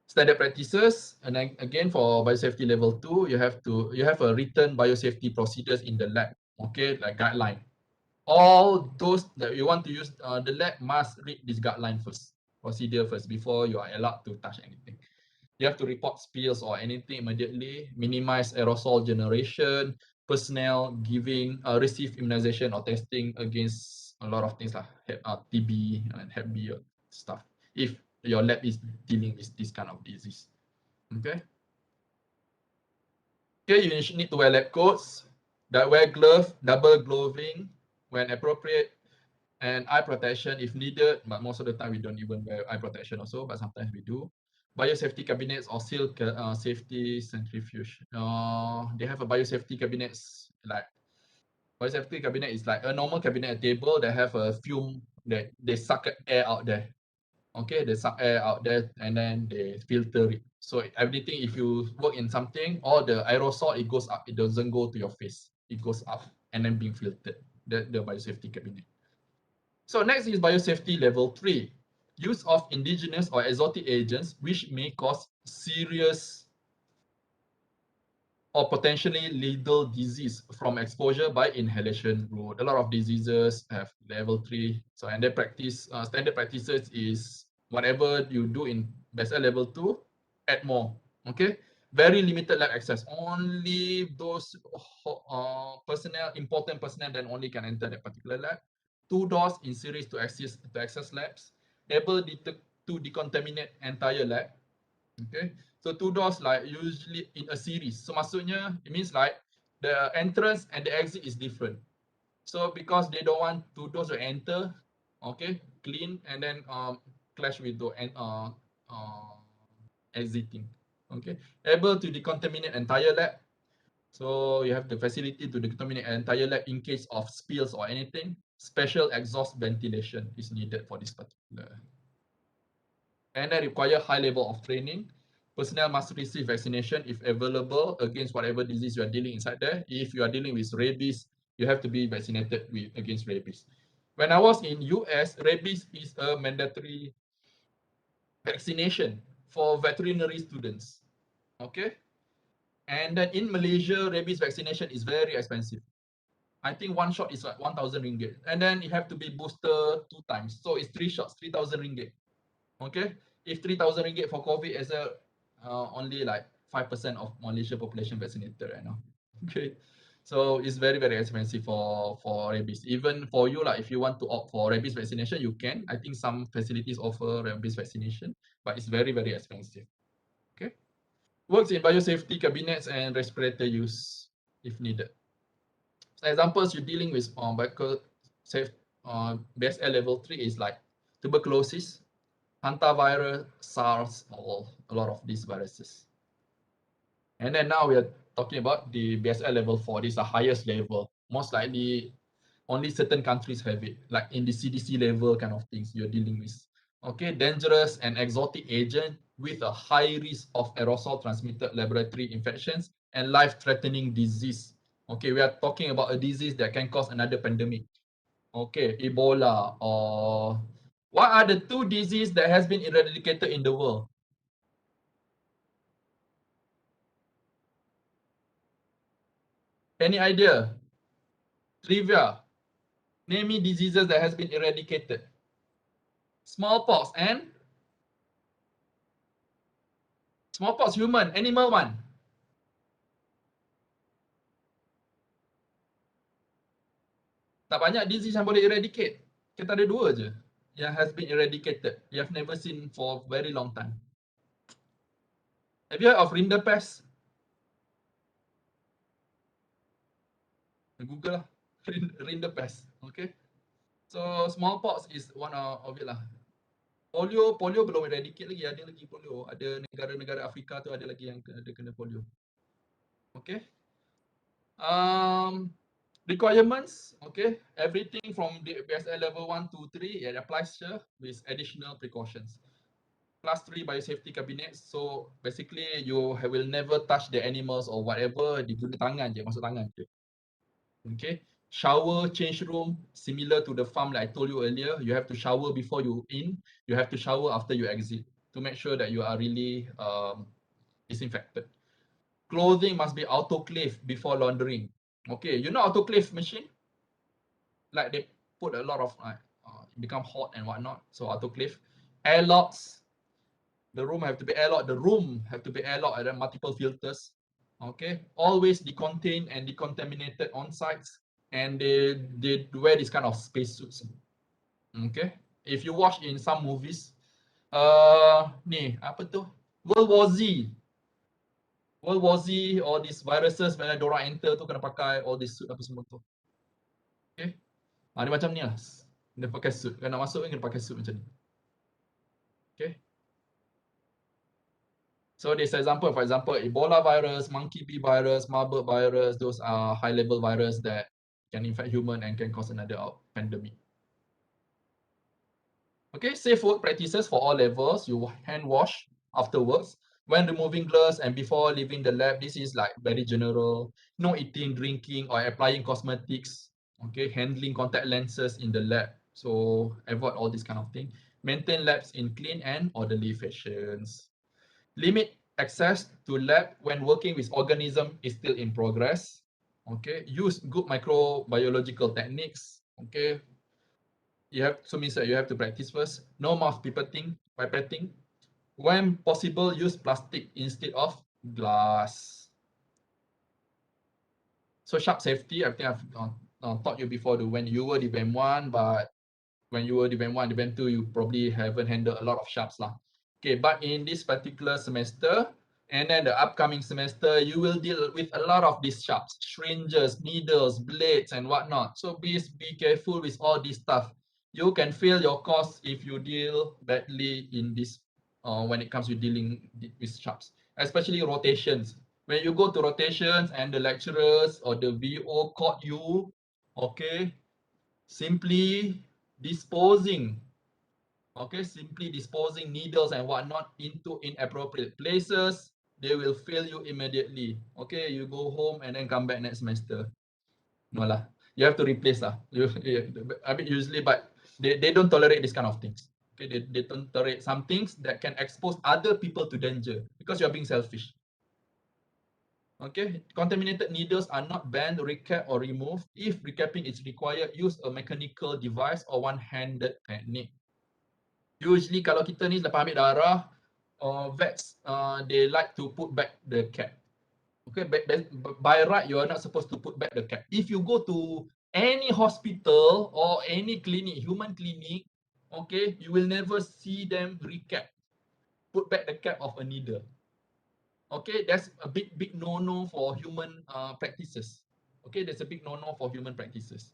Standard practices, and then again for biosafety level 2, you have a written biosafety procedures in the lab. Okay, like guideline. All those that you want to use the lab must read this guideline first, procedure first, before you are allowed to touch anything. You have to report spills or anything immediately, minimize aerosol generation, personnel giving receive immunization or testing against a lot of things like TB and Hep B stuff. If your lab is dealing with this kind of disease, okay. Okay, you need to wear lab coats, that wear glove, double gloving when appropriate, and eye protection if needed, but most of the time we don't even wear eye protection also, but sometimes we do. Biosafety cabinets or seal safety centrifuge. They have a biosafety cabinets like biosafety cabinet is like a normal cabinet table that have a fume that they suck air out there. Okay, they suck air out there and then they filter it. So everything, if you work in something, all the aerosol it goes up. It doesn't go to your face. It goes up and then being filtered. The biosafety cabinet. So next is biosafety level 3. Use of indigenous or exotic agents which may cause serious or potentially lethal disease from exposure by inhalation route. A lot of diseases have level 3. So and their practice, standard practices is whatever you do in BSL level 2, add more. Okay. Very limited lab access. Only those personnel, important personnel, then only can enter that particular lab. 2 doors in series to access labs. Able to decontaminate entire lab. Okay, so 2 doors like usually in a series. So maksudnya it means like the entrance and the exit is different. So because they don't want 2 doors to enter, okay, clean and then clash with the exiting. Okay, able to decontaminate entire lab. So you have the facility to decontaminate entire lab in case of spills or anything. Special exhaust ventilation is needed for this particular. And they require high level of training. Personnel must receive vaccination if available against whatever disease you are dealing inside there. If you are dealing with rabies, you have to be vaccinated against rabies. When I was in US, rabies is a mandatory vaccination for veterinary students. Okay. And then in Malaysia, rabies vaccination is very expensive. I think one shot is like 1,000 ringgit. And then you have to be booster 2 times. So it's 3 shots, 3,000 ringgit. Okay, if 3,000 ringgit for COVID as a only like 5% of Malaysia population vaccinated right now. Okay, so it's very expensive for rabies. Even for you, like if you want to opt for rabies vaccination, you can. I think some facilities offer rabies vaccination, but it's very expensive. Okay, works in biosafety cabinets and respirator use if needed. So examples you're dealing with safe BSL level 3 is like tuberculosis, hantavirus, SARS, or a lot of these viruses. And then now we are talking about the BSL level 4. This is the highest level. Most likely, only certain countries have it, like in the CDC level kind of things you're dealing with. Okay, dangerous and exotic agent with a high risk of aerosol transmitted laboratory infections and life-threatening disease. Okay, we are talking about a disease that can cause another pandemic. Okay, Ebola or what are the 2 diseases that has been eradicated in the world? Any idea? Trivia. Name me diseases that has been eradicated. Smallpox and smallpox human, animal one. Tak banyak disease yang boleh eradicate. Kita ada dua je yang has been eradicated. You have never seen for very long time. Have you heard of rinderpest? Google lah. Rinderpest. Okay. So smallpox is one of it lah. Polio belum eradicate lagi. Ada lagi polio. Ada negara-negara Afrika tu ada lagi yang ada kena polio. Okay. Requirements, okay, everything from the BSL level 1 to 3, it applies here with additional precautions. Class 3 biosafety cabinets, so basically you will never touch the animals or whatever, diguna tangan je, masuk tangan je. Okay, shower, change room, similar to the farm like I told you earlier, you have to shower before you in, you have to shower after you exit to make sure that you are really disinfected. Clothing must be autoclave before laundering. Okay, you know autoclave machine? Like they put a lot of become hot and whatnot. So autoclave, airlocks. The room have to be airlocked. The room have to be airlocked. And then multiple filters. Okay, always decontained and decontaminated on sites, and they wear this kind of spacesuits. Okay, if you watch in some movies, ni apa tu? World War Z. World War Z, all these viruses, when orang enter tu kena pakai all this suit apa semua tu. Okay, dia macam ni lah. Dia pakai suit. Kalau nak masuk kan kena pakai suit macam ni. Okay. So this example, for example, Ebola virus, monkey bee virus, Marburg virus, those are high-level virus that can infect human and can cause another pandemic. Okay, safe work practices for all levels. You hand wash afterwards. When removing gloves and before leaving the lab, this is like very general. No eating, drinking, or applying cosmetics. Okay, handling contact lenses in the lab. So avoid all this kind of thing. Maintain labs in clean and orderly fashions. Limit access to lab when working with organism is still in progress. Okay, use good microbiological techniques. Okay, you have so means that you have to practice first. No mouth pipetting. When possible, use plastic instead of glass. So sharp safety, I think I've taught you before when you were the BEM1, but when you were the BEM1, the BEM2, you probably haven't handled a lot of sharps lah. Okay, but in this particular semester, and then the upcoming semester, you will deal with a lot of these sharps, syringes, needles, blades, and whatnot. So please be careful with all this stuff. You can fail your course if you deal badly in this when it comes to dealing with sharps, especially rotations. When you go to rotations and the lecturers or the VO caught you, okay, simply disposing needles and whatnot into inappropriate places, they will fail you immediately. Okay, you go home and then come back next semester. No lah, you have to replace lah. I mean usually, but they don't tolerate this kind of things. Okay, they don't tolerate some things that can expose other people to danger because you are being selfish. Okay, contaminated needles are not banned, recap or remove. If recapping is required, use a mechanical device or one-handed technique. Usually kalau kita ni lepas ambil darah, vets they like to put back the cap. Okay, by right you are not supposed to put back the cap. If you go to any hospital or any clinic, human clinic, okay, you will never see them recap, put back the cap of a needle. Okay, that's a big no-no for human practices. Okay, that's a big no-no for human practices.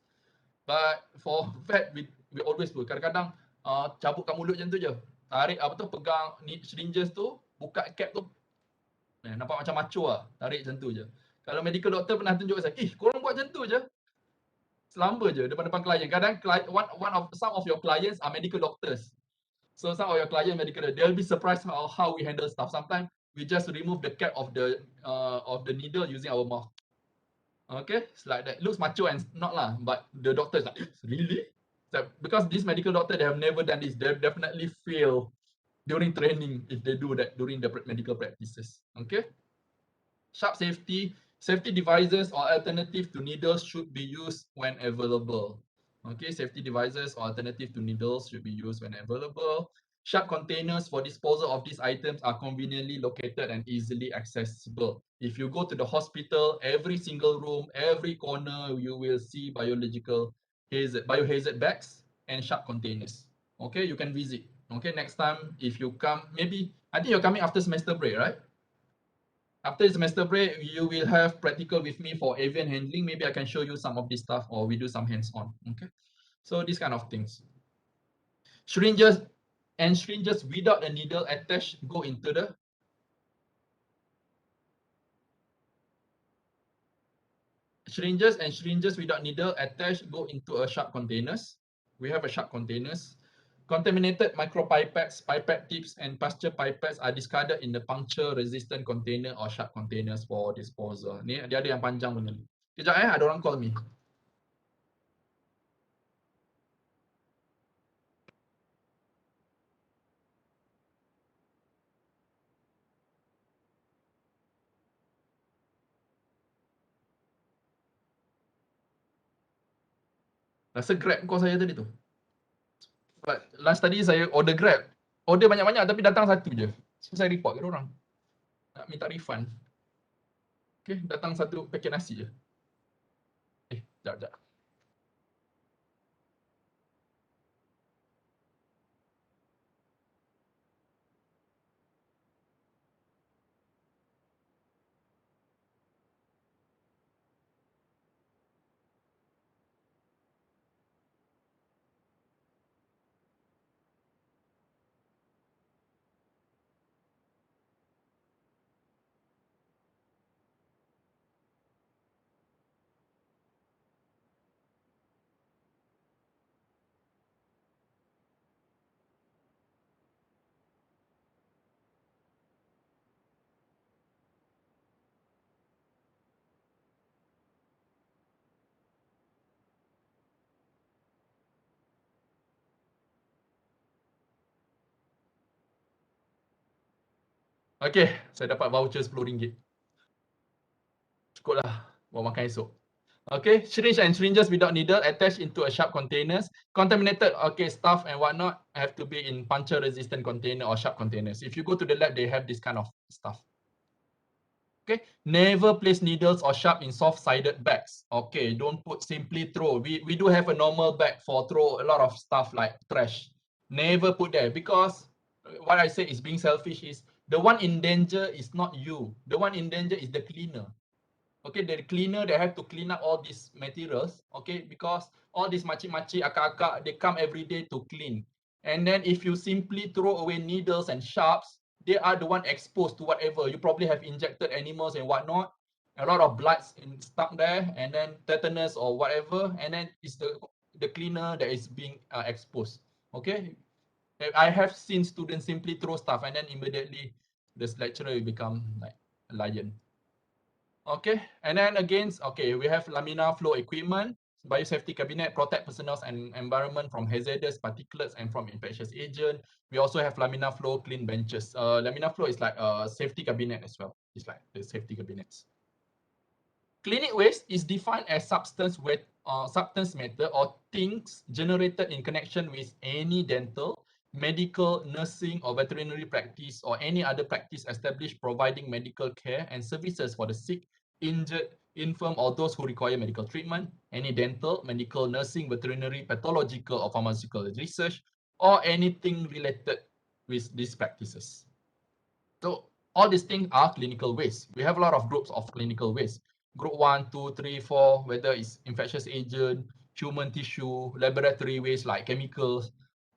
But for vet, we always do. Kadang-kadang cabutkan mulut macam tu je. Tarik apa tu, pegang syringes tu, buka cap tu. Nampak macam macho lah. Tarik macam tu je. Kalau medical doctor pernah tunjuk saya, korang buat macam tu je. Selamba je depan-depan klien. Kadang some of your clients are medical doctors. So some of your client medical, they'll be surprised how we handle stuff. Sometimes we just remove the cap of the needle using our mouth. Okay, it's like that. Looks macho and not lah, but the doctor is like, really? So, because this medical doctor, they have never done this. They definitely fail during training if they do that during the medical practices. Okay. Sharp safety devices or alternative to needles should be used when available. Okay, safety devices or alternative to needles should be used when available. Sharp containers for disposal of these items are conveniently located and easily accessible. If you go to the hospital, every single room, every corner, you will see biohazard bags and sharp containers. Okay, you can visit. Okay, next time if you come, maybe I think you're coming after semester break, right? After semester break, you will have practical with me for avian handling. Maybe I can show you some of this stuff or we do some hands-on. Okay. So these kind of things. Syringes and syringes without a needle attached go into the syringes without needle attached go into a sharp containers. We have a sharp containers. Contaminated micropipettes, pipette tips, and pasture pipettes are discarded in the puncture-resistant container or sharp containers for disposal. Ni dia ada yang panjang punya ni. Kejap ada orang call me. Rasa Grab call saya tadi tu. But last tadi saya order Grab. Order banyak-banyak tapi datang satu je. So saya report ke orang. Nak minta refund. Okay, datang satu paket nasi je. Sekejap. Okay, saya dapat voucher RM10. Cukup lah buat makan esok. Okay, syringe and syringes without needle attached into a sharp containers. Contaminated, okay, stuff and whatnot have to be in puncture resistant container or sharp containers. If you go to the lab, they have this kind of stuff. Okay, never place needles or sharp in soft-sided bags. Okay, don't put simply throw. We do have a normal bag for throw a lot of stuff like trash. Never put there because what I say is being selfish is the one in danger is not you. The one in danger is the cleaner. Okay, the cleaner, they have to clean up all these materials, okay, because all these makcik-makcik, akak-akak, they come every day to clean. And then if you simply throw away needles and sharps, they are the one exposed to whatever. You probably have injected animals and whatnot, a lot of blood stuck there, and then tetanus or whatever, and then it's the cleaner that is being exposed, okay? I have seen students simply throw stuff and then immediately this lecturer will become like a lion. Okay, and then again, okay, we have laminar flow equipment, biosafety cabinet, protect personnel and environment from hazardous particulates and from infectious agent. We also have laminar flow clean benches. Laminar flow is like a safety cabinet as well. It's like the safety cabinets. Clinic waste is defined as substance matter or things generated in connection with any dental, medical, nursing, or veterinary practice or any other practice established providing medical care and services for the sick, injured, infirm, or those who require medical treatment, any dental, medical, nursing, veterinary, pathological, or pharmaceutical research, or anything related with these practices. So all these things are clinical waste. We have a lot of groups of clinical waste. Group 1, 2, 3, 4, whether it's infectious agent, human tissue, laboratory waste like chemicals,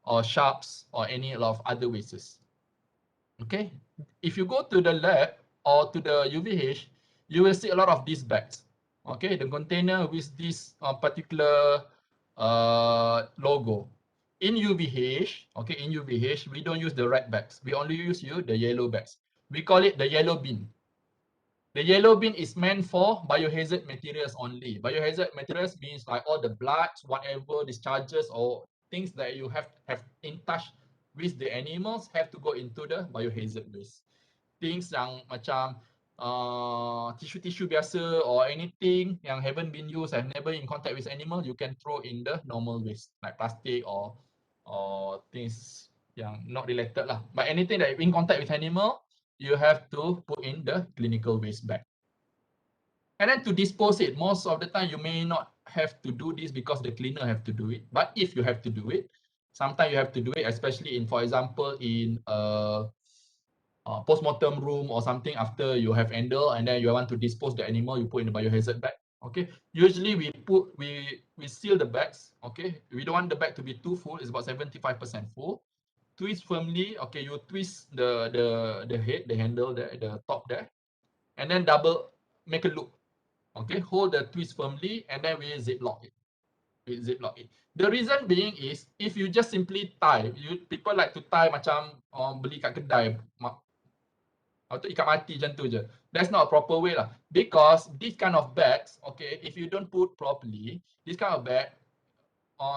or sharps, or any of other wastes. Okay, if you go to the lab or to the UVH, you will see a lot of these bags. Okay, the container with this particular logo. In UVH, okay, in UVH, we don't use the red bags. We only use the yellow bags. We call it the yellow bin. The yellow bin is meant for biohazard materials only. Biohazard materials means like all the blood, whatever discharges or things that you have in touch with the animals have to go into the biohazard waste. Things yang macam tissue biasa or anything yang haven't been used, have never in contact with animal, you can throw in the normal waste like plastic or things yang not related lah. But anything that in contact with animal, you have to put in the clinical waste bag. And then to dispose it, most of the time you may not have to do this because the cleaner have to do it. But if you have to do it, sometimes you have to do it, especially in, for example, in a post-mortem room or something after you have handled and then you want to dispose the animal, you put in the biohazard bag. Okay. Usually we seal the bags. Okay. We don't want the bag to be too full. It's about 75% full. Twist firmly. Okay. You twist the head, the handle there, the top there, and then make a loop. Okay. Hold the twist firmly and then we ziplock it. The reason being is if you just simply tie, people like to tie macam beli kat kedai atau ikat mati macam tu je. That's not a proper way lah. Because this kind of bags, okay, if you don't put properly, this kind of bag,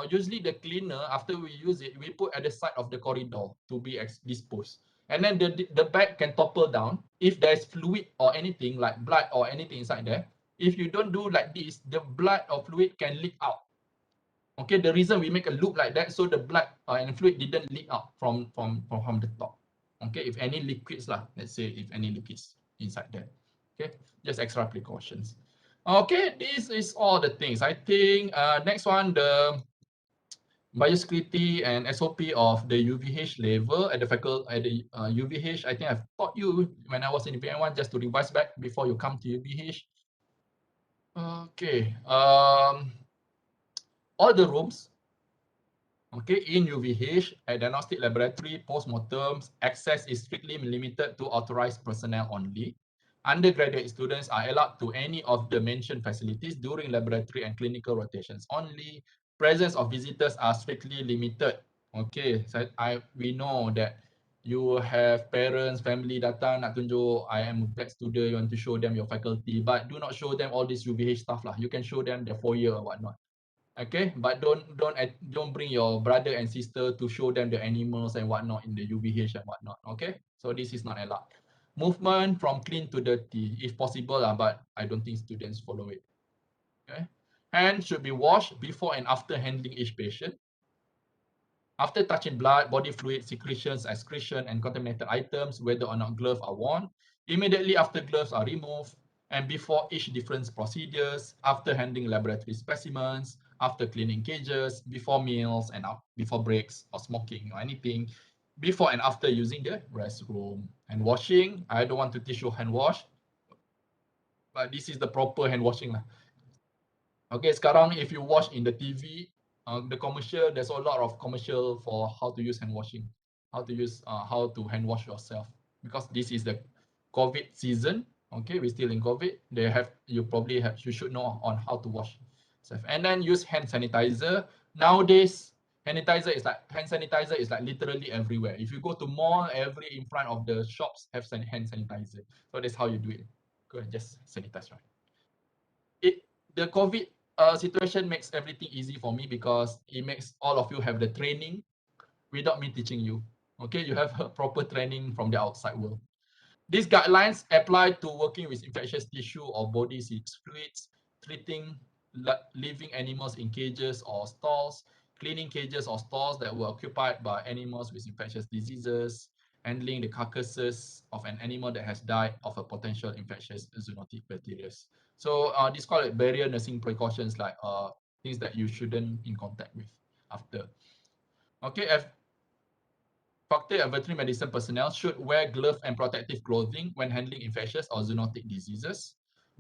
usually the cleaner, after we use it, we put at the side of the corridor to be disposed. And then the bag can topple down. If there's fluid or anything like blood or anything inside there, if you don't do like this, the blood or fluid can leak out. Okay, the reason we make a loop like that, so the blood and fluid didn't leak out from the top. Okay, if any liquids lah, let's say if any liquids inside there. Okay, just extra precautions. Okay, this is all the things. I think next one, the biosecurity and SOP of the UVH level at the faculty at the UVH. I think I've taught you when I was in BN1 just to revise back before you come to UVH. Okay, all the rooms, okay, in UVH, at diagnostic laboratory, post-mortems, access is strictly limited to authorized personnel only. Undergraduate students are allowed to any of the mentioned facilities during laboratory and clinical rotations only. Presence of visitors are strictly limited. Okay, so we know that you have parents, family datang nak tunjuk, I am a grad student, you want to show them your faculty, but do not show them all this UVH stuff lah. You can show them the foyer or whatnot. Okay, but don't bring your brother and sister to show them the animals and whatnot in the UVH and whatnot. Okay, so this is not allowed. Movement from clean to dirty, if possible, but I don't think students follow it. Okay, hands should be washed before and after handling each patient. After touching blood, body fluid, secretions, excretion, and contaminated items, whether or not gloves are worn, immediately after gloves are removed, and before each different procedures, after handling laboratory specimens, after cleaning cages, before meals, and before breaks or smoking or anything, before and after using the restroom. And washing, I don't want to teach you hand wash, but this is the proper hand washing lah. Okay, sekarang if you watch in the TV, the commercial, there's a lot of commercial for how to use hand washing, how to hand wash yourself, because this is the COVID season. Okay, we're still in COVID. You should know on how to wash yourself. And then use hand sanitizer. Nowadays, hand sanitizer is like literally everywhere. If you go to mall, in front of the shops have hand sanitizer. So that's how you do it. Go and just sanitize, right? The COVID situation makes everything easy for me because it makes all of you have the training without me teaching you. Okay, you have a proper training from the outside world. These guidelines apply to working with infectious tissue or body fluids, treating living animals in cages or stalls, cleaning cages or stalls that were occupied by animals with infectious diseases, handling the carcasses of an animal that has died of a potential infectious zoonotic bacteria. So this called like barrier nursing precautions, like things that you shouldn't in contact with after. Okay, Faculty of Veterinary Medicine personnel should wear gloves and protective clothing when handling infectious or zoonotic diseases.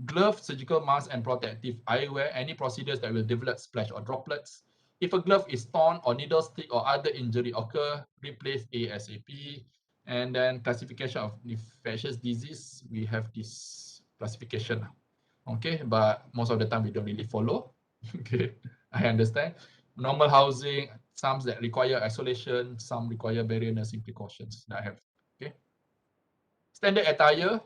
Gloves, surgical masks, and protective eyewear, any procedures that will develop splash or droplets. If a glove is torn or needle stick or other injury occur, replace ASAP. And then classification of infectious disease, we have this classification. Okay, but most of the time we don't really follow. Okay, I understand. Normal housing, some that require isolation, some require barrier nursing precautions that I have. Okay. Standard attire.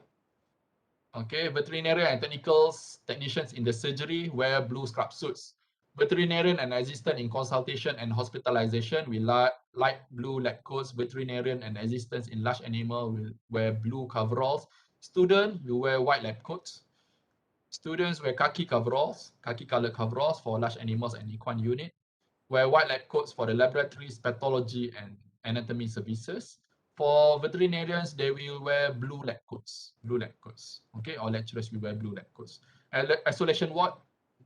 Okay, veterinarian and technicians in the surgery wear blue scrub suits. Veterinarian and assistant in consultation and hospitalization will light blue lab coats. Veterinarian and assistants in large animal will wear blue coveralls. Student, you wear white lab coats. Students wear khaki coveralls, khaki colored coveralls for large animals and equine unit. Wear white lab coats for the laboratories, pathology, and anatomy services. For veterinarians, they will wear blue lab coats. Blue lab coats. Okay, all lecturers will wear blue lab coats. Isolation ward,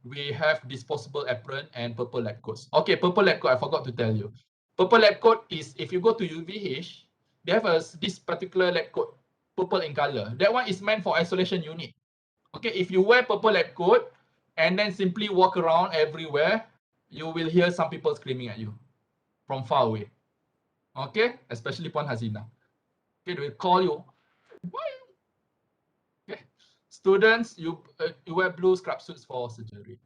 we have disposable apron and purple lab coats. Okay, purple lab coat, I forgot to tell you. Purple lab coat is if you go to UVH, they have this particular lab coat, purple in color. That one is meant for isolation unit. Okay, if you wear purple lab coat and then simply walk around everywhere, you will hear some people screaming at you from far away. Okay, especially Puan Hazina. Okay, they will call you. Why? Okay, students, you wear blue scrub suits for surgery.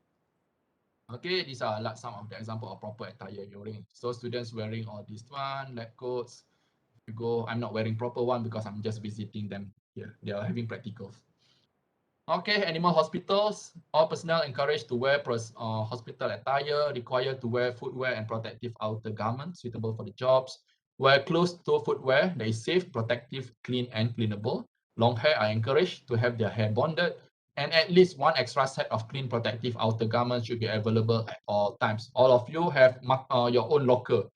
Okay, these are like some of the example of proper attire you're wearing. So students wearing all these one lab coats. You go, I'm not wearing proper one because I'm just visiting them here. They are having practicals. Okay, animal hospitals, all personnel encouraged to wear hospital attire, required to wear footwear and protective outer garments suitable for the jobs. Wear closed-toe footwear that is safe, protective, clean, and cleanable. Long hair are encouraged to have their hair bonded, and at least one extra set of clean protective outer garments should be available at all times. All of you have your own locker,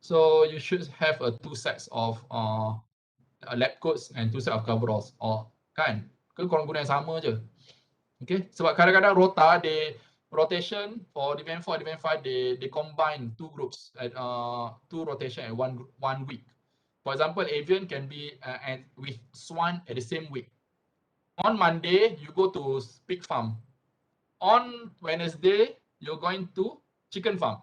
so you should have two sets of lab coats and two sets of coveralls. Or kan? Ke korang guna yang sama je. Okay, sebab kadang-kadang rotation for Division 4, Division 5, they combine two groups at two rotation at one week. For example, avian can be with swan at the same week. On Monday, you go to pig farm. On Wednesday, you're going to chicken farm.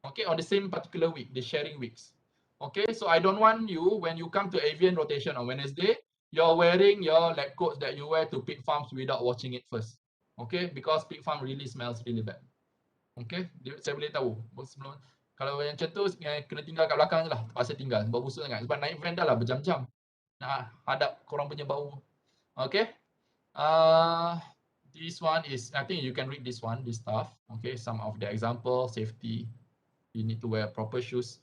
Okay, on the same particular week, the sharing weeks. Okay, so I don't want you, when you come to avian rotation on Wednesday, you're wearing your lab coats that you wear to pig farms without washing it first. Okay, because pig farm really smells really bad. Okay, saya boleh tahu. Sebelum, kalau yang macam tu, kena tinggal kat belakang je lah. Terpaksa tinggal, bau busuk sangat. Sebab naik van dah lah berjam-jam. Nak hadap korang punya bau. Okay. This one is, I think you can read this one, this stuff. Okay, some of the example, safety. You need to wear proper shoes.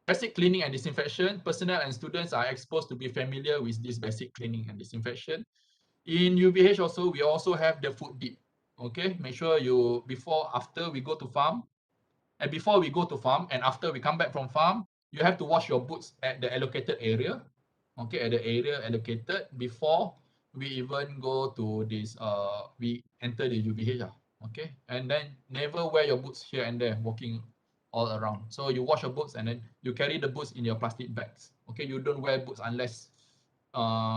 Basic cleaning and disinfection. Personnel and students are exposed to be familiar with this basic cleaning and disinfection. In UVH also, we also have the food dip. Okay, make sure you, after we go to farm, and before we go to farm and after we come back from farm, you have to wash your boots at the allocated area. Okay, at the area allocated before we even go to this, we enter the UVH. Okay, and then never wear your boots here and there, walking all around. So you wash your boots and then you carry the boots in your plastic bags. Okay, you don't wear boots unless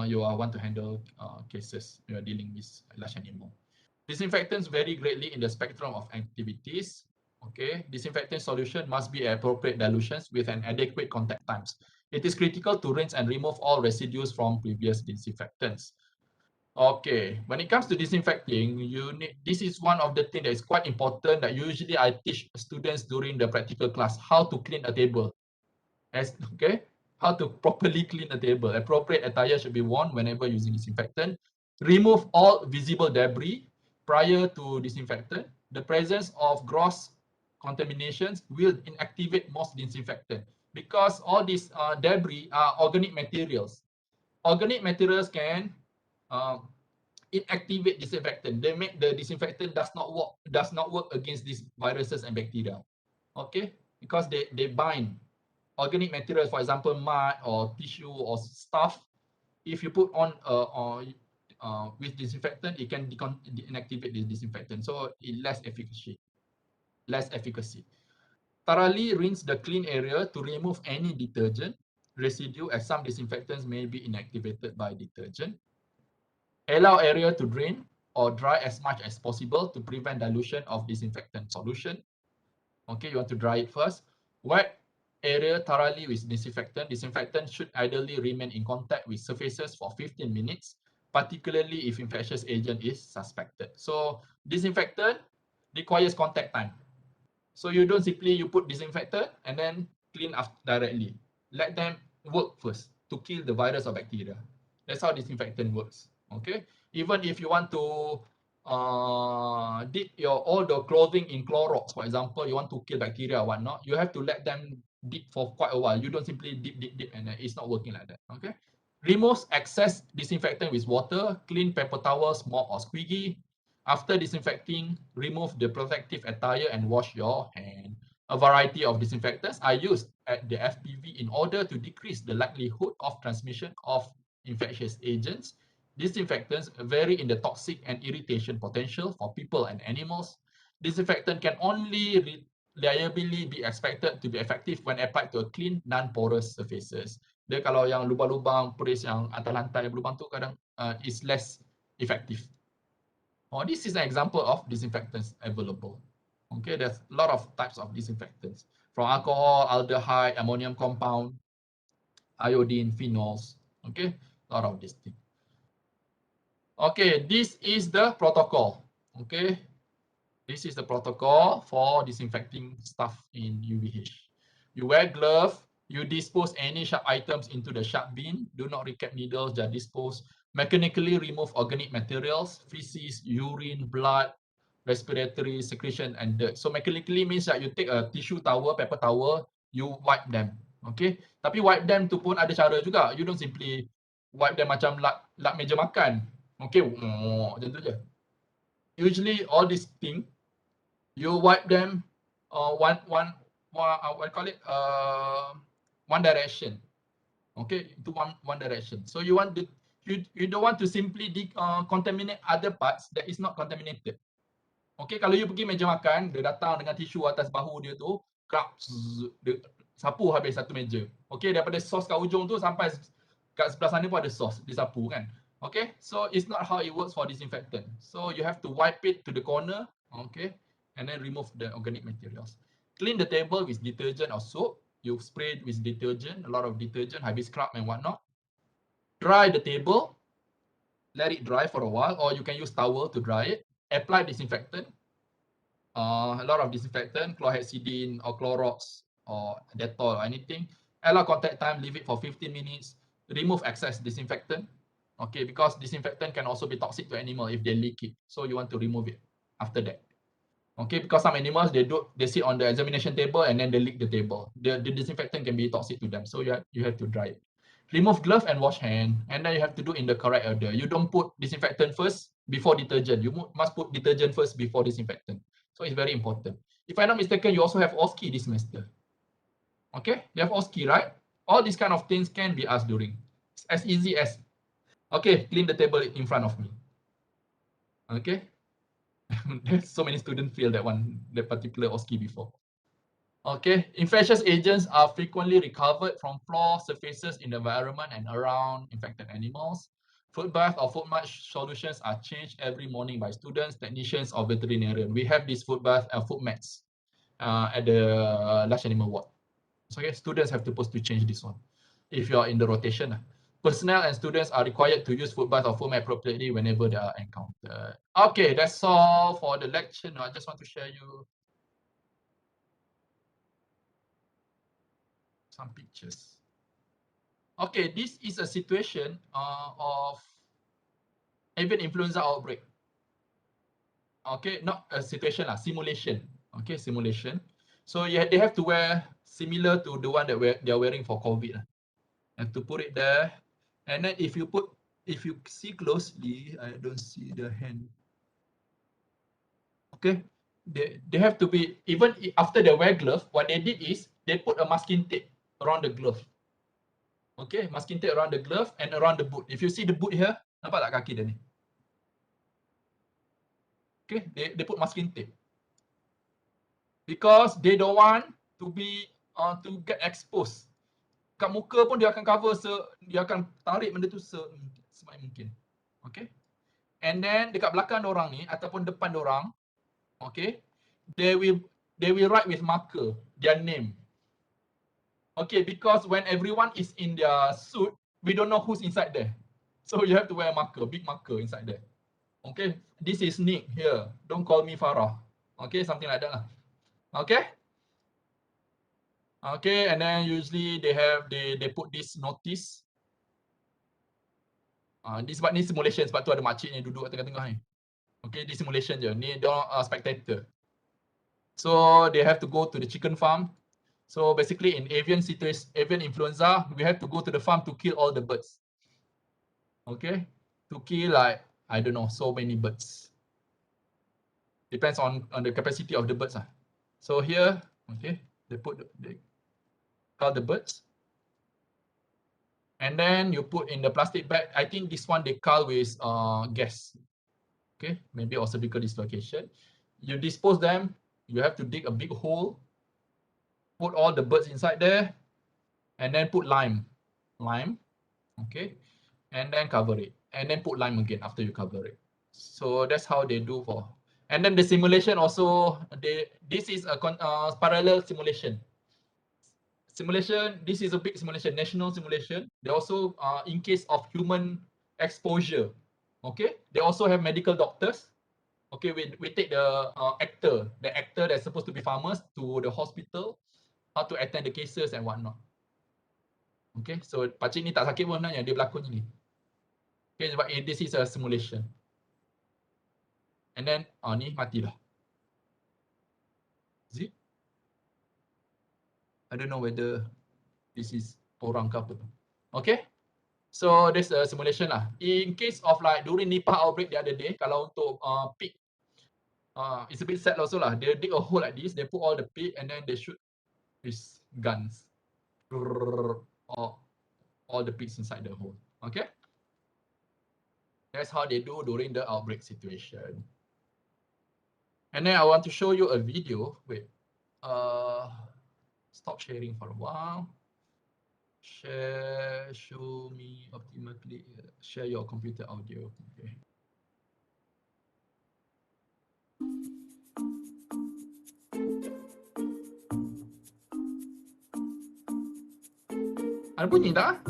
you want to handle cases you are dealing with large animal. Disinfectants vary greatly in the spectrum of activities. Okay, disinfectant solution must be appropriate dilutions with an adequate contact times. It is critical to rinse and remove all residues from previous disinfectants. Okay, when it comes to disinfecting, this is one of the things that is quite important that usually I teach students during the practical class, how to clean a table. Okay, how to properly clean a table. Appropriate attire should be worn whenever using disinfectant. Remove all visible debris prior to disinfectant. The presence of gross contaminations will inactivate most disinfectant because all these debris are organic materials. Organic materials can inactivate disinfectant. They make the disinfectant does not work against these viruses and bacteria. Okay, because they bind organic materials, for example, mud or tissue or stuff. If you put on with disinfectant, it can inactivate the disinfectant, so it less efficacy. Thoroughly rinse the clean area to remove any detergent residue, as some disinfectants may be inactivated by detergent. Allow area to drain or dry as much as possible to prevent dilution of disinfectant solution. Okay, you want to dry it first. Wet area thoroughly with disinfectant. Disinfectant should ideally remain in contact with surfaces for 15 minutes, particularly if infectious agent is suspected. So disinfectant requires contact time. So you don't simply you put disinfectant and then clean after directly. Let them work first to kill the virus or bacteria. That's how disinfectant works. Okay. Even if you want to dip all the clothing in Clorox, for example, you want to kill bacteria or whatnot, you have to let them dip for quite a while. You don't simply dip, and it's not working like that. Okay. Remove excess disinfectant with water, clean paper towels, mop or squeegee. After disinfecting, remove the protective attire and wash your hand. A variety of disinfectants are used at the FPV in order to decrease the likelihood of transmission of infectious agents. Disinfectants vary in the toxic and irritation potential for people and animals. Disinfectant can only reliably be expected to be effective when applied to a clean, non-porous surfaces. Dia kalau yang lubang-lubang peris yang atas lantai berlubang tu kadang is less effective. Oh, this is an example of disinfectants available. Okay, there's a lot of types of disinfectants from alcohol, aldehyde, ammonium compound, iodine, phenols. Okay, a lot of these things. Okay, this is the protocol. Okay, this is the protocol for disinfecting stuff in UVH. You wear glove, you dispose any sharp items into the sharp bin. Do not recap needles that dispose. Mechanically remove organic materials, feces, urine, blood, respiratory secretion, and dirt. So mechanically means that you take a tissue towel, paper towel, you wipe them. Okay. Tapi wipe them tu pun ada cara juga. You don't simply wipe them macam lap meja makan. Okay. Macam tu je. Usually all these things you wipe them what call it one direction, okay, to one direction. So you want to you don't want to simply contaminate other parts that is not contaminated. Okay, kalau you pergi meja makan, dia datang dengan tisu atas bahu dia tu, krap, dia sapu habis satu meja. Okay, daripada sos kat ujung tu sampai kat sebelah sana pun ada sos, disapu kan. Okay, so it's not how it works for disinfectant. So you have to wipe it to the corner, okay, and then remove the organic materials. Clean the table with detergent or soap. You spray it with detergent, a lot of detergent, habis scrub and whatnot. Dry the table, let it dry for a while, or you can use towel to dry it. Apply disinfectant, a lot of disinfectant, chlorhexidine or Clorox or Dettol or anything. Allow contact time, leave it for 15 minutes. Remove excess disinfectant. Okay, because disinfectant can also be toxic to animal if they leak it. So you want to remove it after that. Okay, because some animals they sit on the examination table and then they lick the table. The disinfectant can be toxic to them. So you have to dry it. Remove glove and wash hand, and then you have to do in the correct order. You don't put disinfectant first before detergent. You must put detergent first before disinfectant. So it's very important. If I'm not mistaken, you also have OSCE this semester. Okay, you have OSCE, right? All these kind of things can be asked during. It's as easy as, okay, clean the table in front of me. Okay. So many students fail that particular OSCE before. Okay, infectious agents are frequently recovered from floor surfaces in the environment and around infected animals. Foot bath or foot mask solutions are changed every morning by students, technicians, or veterinarian. We have this foot bath and foot mats at the large animal ward. So okay, students have supposed to change this one if you are in the rotation. Personnel and students are required to use foot bath or foot mat appropriately whenever they are encountered. Okay, that's all for the lecture. Now I just want to share you some pictures. Okay, this is a situation of avian influenza outbreak. Okay, not a situation, simulation. Okay, simulation. So yeah, they have to wear similar to the one that they are wearing for COVID. Have to put it there. And then if you see closely, I don't see the hand. Okay, they have to be, even after they wear glove, what they did is they put a masking tape around the glove. Okay, masking tape around the glove and around the boot. If you see the boot here, nampak tak kaki dia ni? Okay, they put masking tape because they don't want to be to get exposed. Kat muka pun dia akan cover, dia akan tarik benda tu sebaik mungkin. Okay, and then dekat belakang orang ni ataupun depan orang, okay, they will write with marker their name. Okay, because when everyone is in their suit, we don't know who's inside there. So you have to wear a marker, big marker inside there. Okay, this is Nick here. Don't call me Farah. Okay, something like that lah. Okay. Okay, and then usually they put this notice. This sebab ni simulation, sebab tu ada makcik ni duduk kat tengah-tengah ni. Okay, this simulation je. Ni dia spectator. So they have to go to the chicken farm. So basically in avian influenza, we have to go to the farm to kill all the birds. okay, to kill like, I don't know, so many birds. Depends on the capacity of the birds. So here, okay, they cull the birds. And then you put in the plastic bag. I think this one they cull with gas. Okay, maybe or cervical dislocation. You dispose them, you have to dig a big hole, put all the birds inside there, and then put lime. Okay, and then cover it. And then put lime again after you cover it. So that's how they do for. And then the simulation also, this is a parallel simulation. This is a big simulation, national simulation. They also, in case of human exposure, okay, they also have medical doctors. Okay, we take the actor that's supposed to be farmers to the hospital, how to attend the cases and whatnot. Okay, so pakcik ni tak sakit pun sebenarnya, dia berlakon ni. Okay, sebab this is a simulation. And then, ni mati dah. Is it? I don't know whether this is orang ke apa tu. Okay, so this a simulation lah. In case of like during Nipah outbreak the other day, kalau untuk pig, it's a bit sad also lah. They dig a hole like this, they put all the pig and then they shoot with guns. All the pigs inside the hole. Okay, that's how they do during the outbreak situation. And then I want to show you a video. Wait, stop sharing for a while. Share, show me optimally. Share your computer audio. Okay. Ada bunyi tak?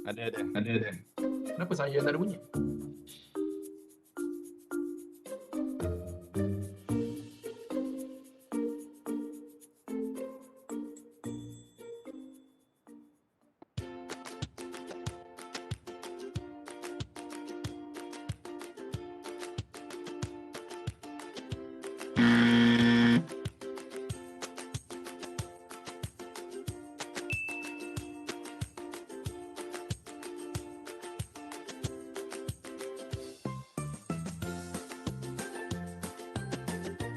Ada. Kenapa saya tak ada bunyi?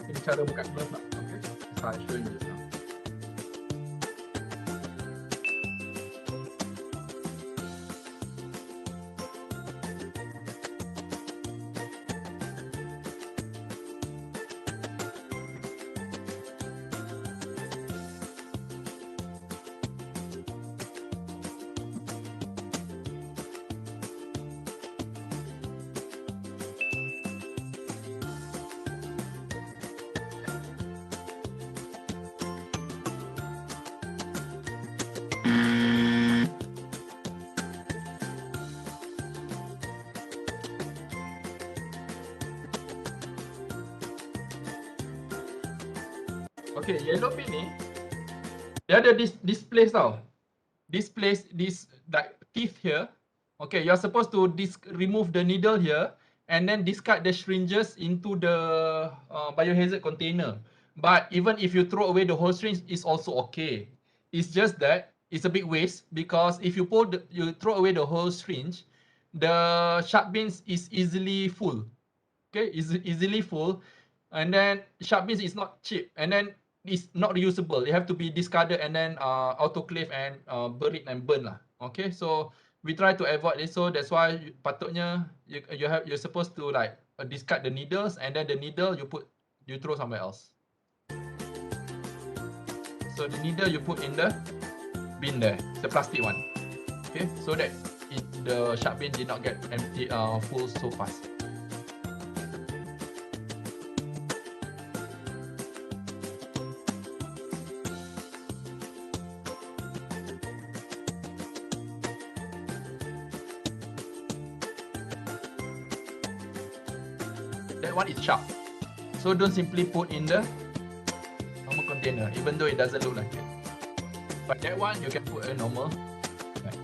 Ini cara buka glove lah. Okay. So I show you just now. Okay, yellow pin ni dia ada this place tau. This like teeth here. Okay, you're supposed to remove the needle here and then discard the syringes into the biohazard container. But even if you throw away the whole syringe, it's also okay. It's just that it's a big waste because if you throw away the whole syringe, the sharp bins is easily full. Okay, easily full, and then sharp bins is not cheap, and then it's not reusable. They have to be discarded and then autoclave and buried and burn lah. Okay, so we try to avoid this. So that's why patutnya you're supposed to like discard the needles, and then the needle you throw somewhere else. So the needle you put in the bin there, the plastic one. Okay, so that the sharp bin did not get empty full so fast. That one is sharp, so don't simply put in the normal container, even though it doesn't look like it. But that one you can put a normal bag.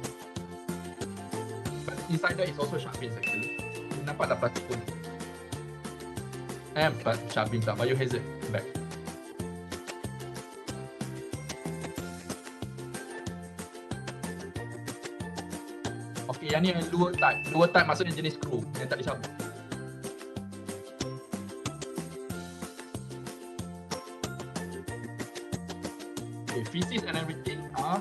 But inside there is also sharp bins actually. Nampak tak plastik pun? Sharp bins tak, biohazard bag. Okay, Yang ni lower type. Lower type maksudnya jenis screw yang tak dicabut. Okay, feces and everything are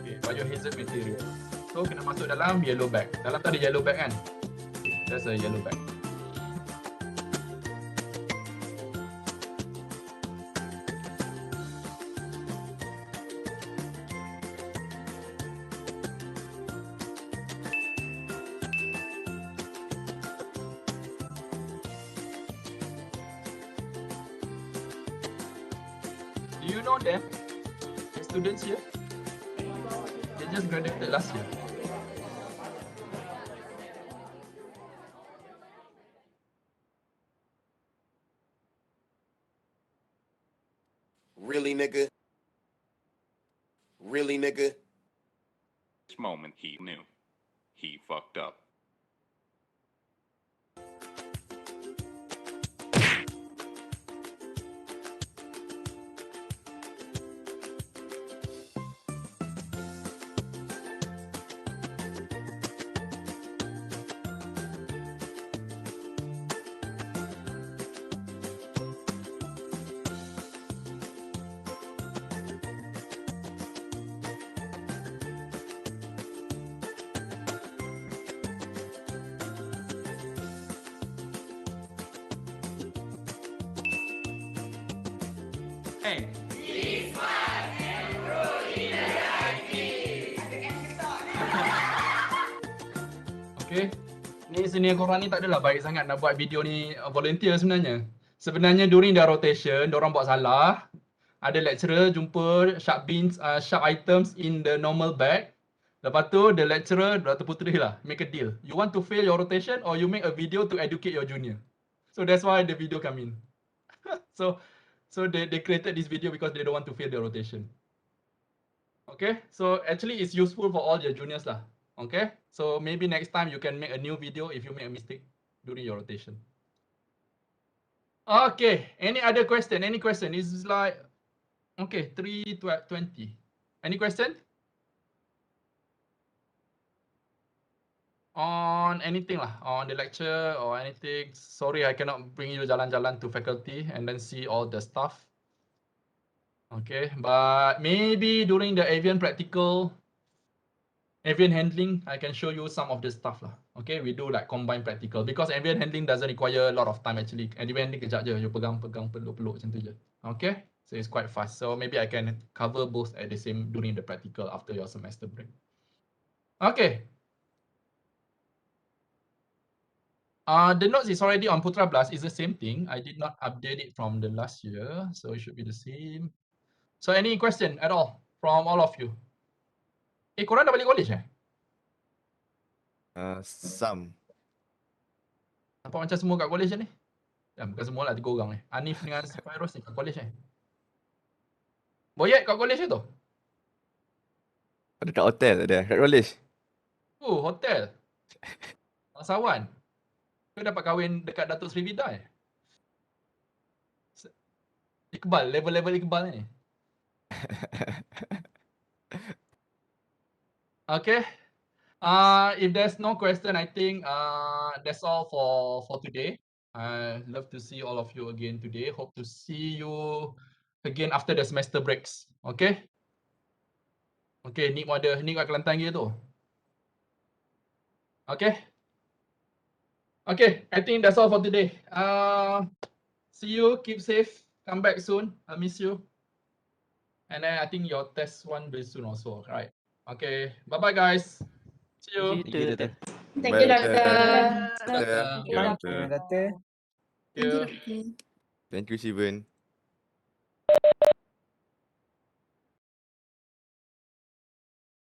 okay, biohazard material. So kena masuk dalam yellow bag. Dalam tu ada yellow bag kan? Okay, that's a yellow bag. Do you know them? The students here? They just graduated last year. Really, nigga? Really, nigga? This moment he knew. He fucked up. Hey. Okay. Ni senior korang ni tak adalah baik sangat nak buat video ni volunteer sebenarnya. Sebenarnya during their rotation, diorang buat salah. Ada lecturer jumpa sharp items in the normal bag. Lepas tu the lecturer, Dr. Putri lah, make a deal. You want to fail your rotation or you make a video to educate your junior. So that's why the video come in. so they created this video because they don't want to fail the rotation. Okay, so actually it's useful for all your juniors lah. Okay, so maybe next time you can make a new video if you make a mistake during your rotation. Okay, any other question? Any question? It's like, okay, 3:20. Any question? On anything lah, on the lecture or anything. Sorry, I cannot bring you jalan-jalan to faculty and then see all the stuff. Okay, but maybe during the avian practical, avian handling, I can show you some of the stuff lah. Okay, we do like combined practical because avian handling doesn't require a lot of time actually. Avian handling kejap je, you pegang-pegang, peluk-peluk macam tu je. Okay, so it's quite fast. So maybe I can cover both at the same during the practical after your semester break. Okay. The notes is already on Putra Blast. It's the same thing. I did not update it from the last year, so it should be the same. So any question at all from all of you? Korang dah balik college eh? Some. Nampak macam semua kat college ni? Ya, bukan semua lah, 3 orang ni. Hanif dengan Spyros ni kat college eh? Boyet kat college tu? Ada kat hotel, ada kat college. Oh, hotel. Bangsawan. Kau dapat kahwin dekat Datuk Sri Vida eh? Iqbal, level-level Iqbal ni. Okay. If there's no question, I think that's all for today. I love to see all of you again today. Hope to see you again after the semester breaks. Okay? Okay, ni kat Kelantan gitu. Okay? Okay, I think that's all for today. See you, keep safe, come back soon. I miss you. And then I think your test one very soon also, right? Okay, bye-bye guys. See you. Thank you, Doctor. Thank you, Doctor. Thank you, Doctor. Doctor. Thank you. Thank you, Sivan.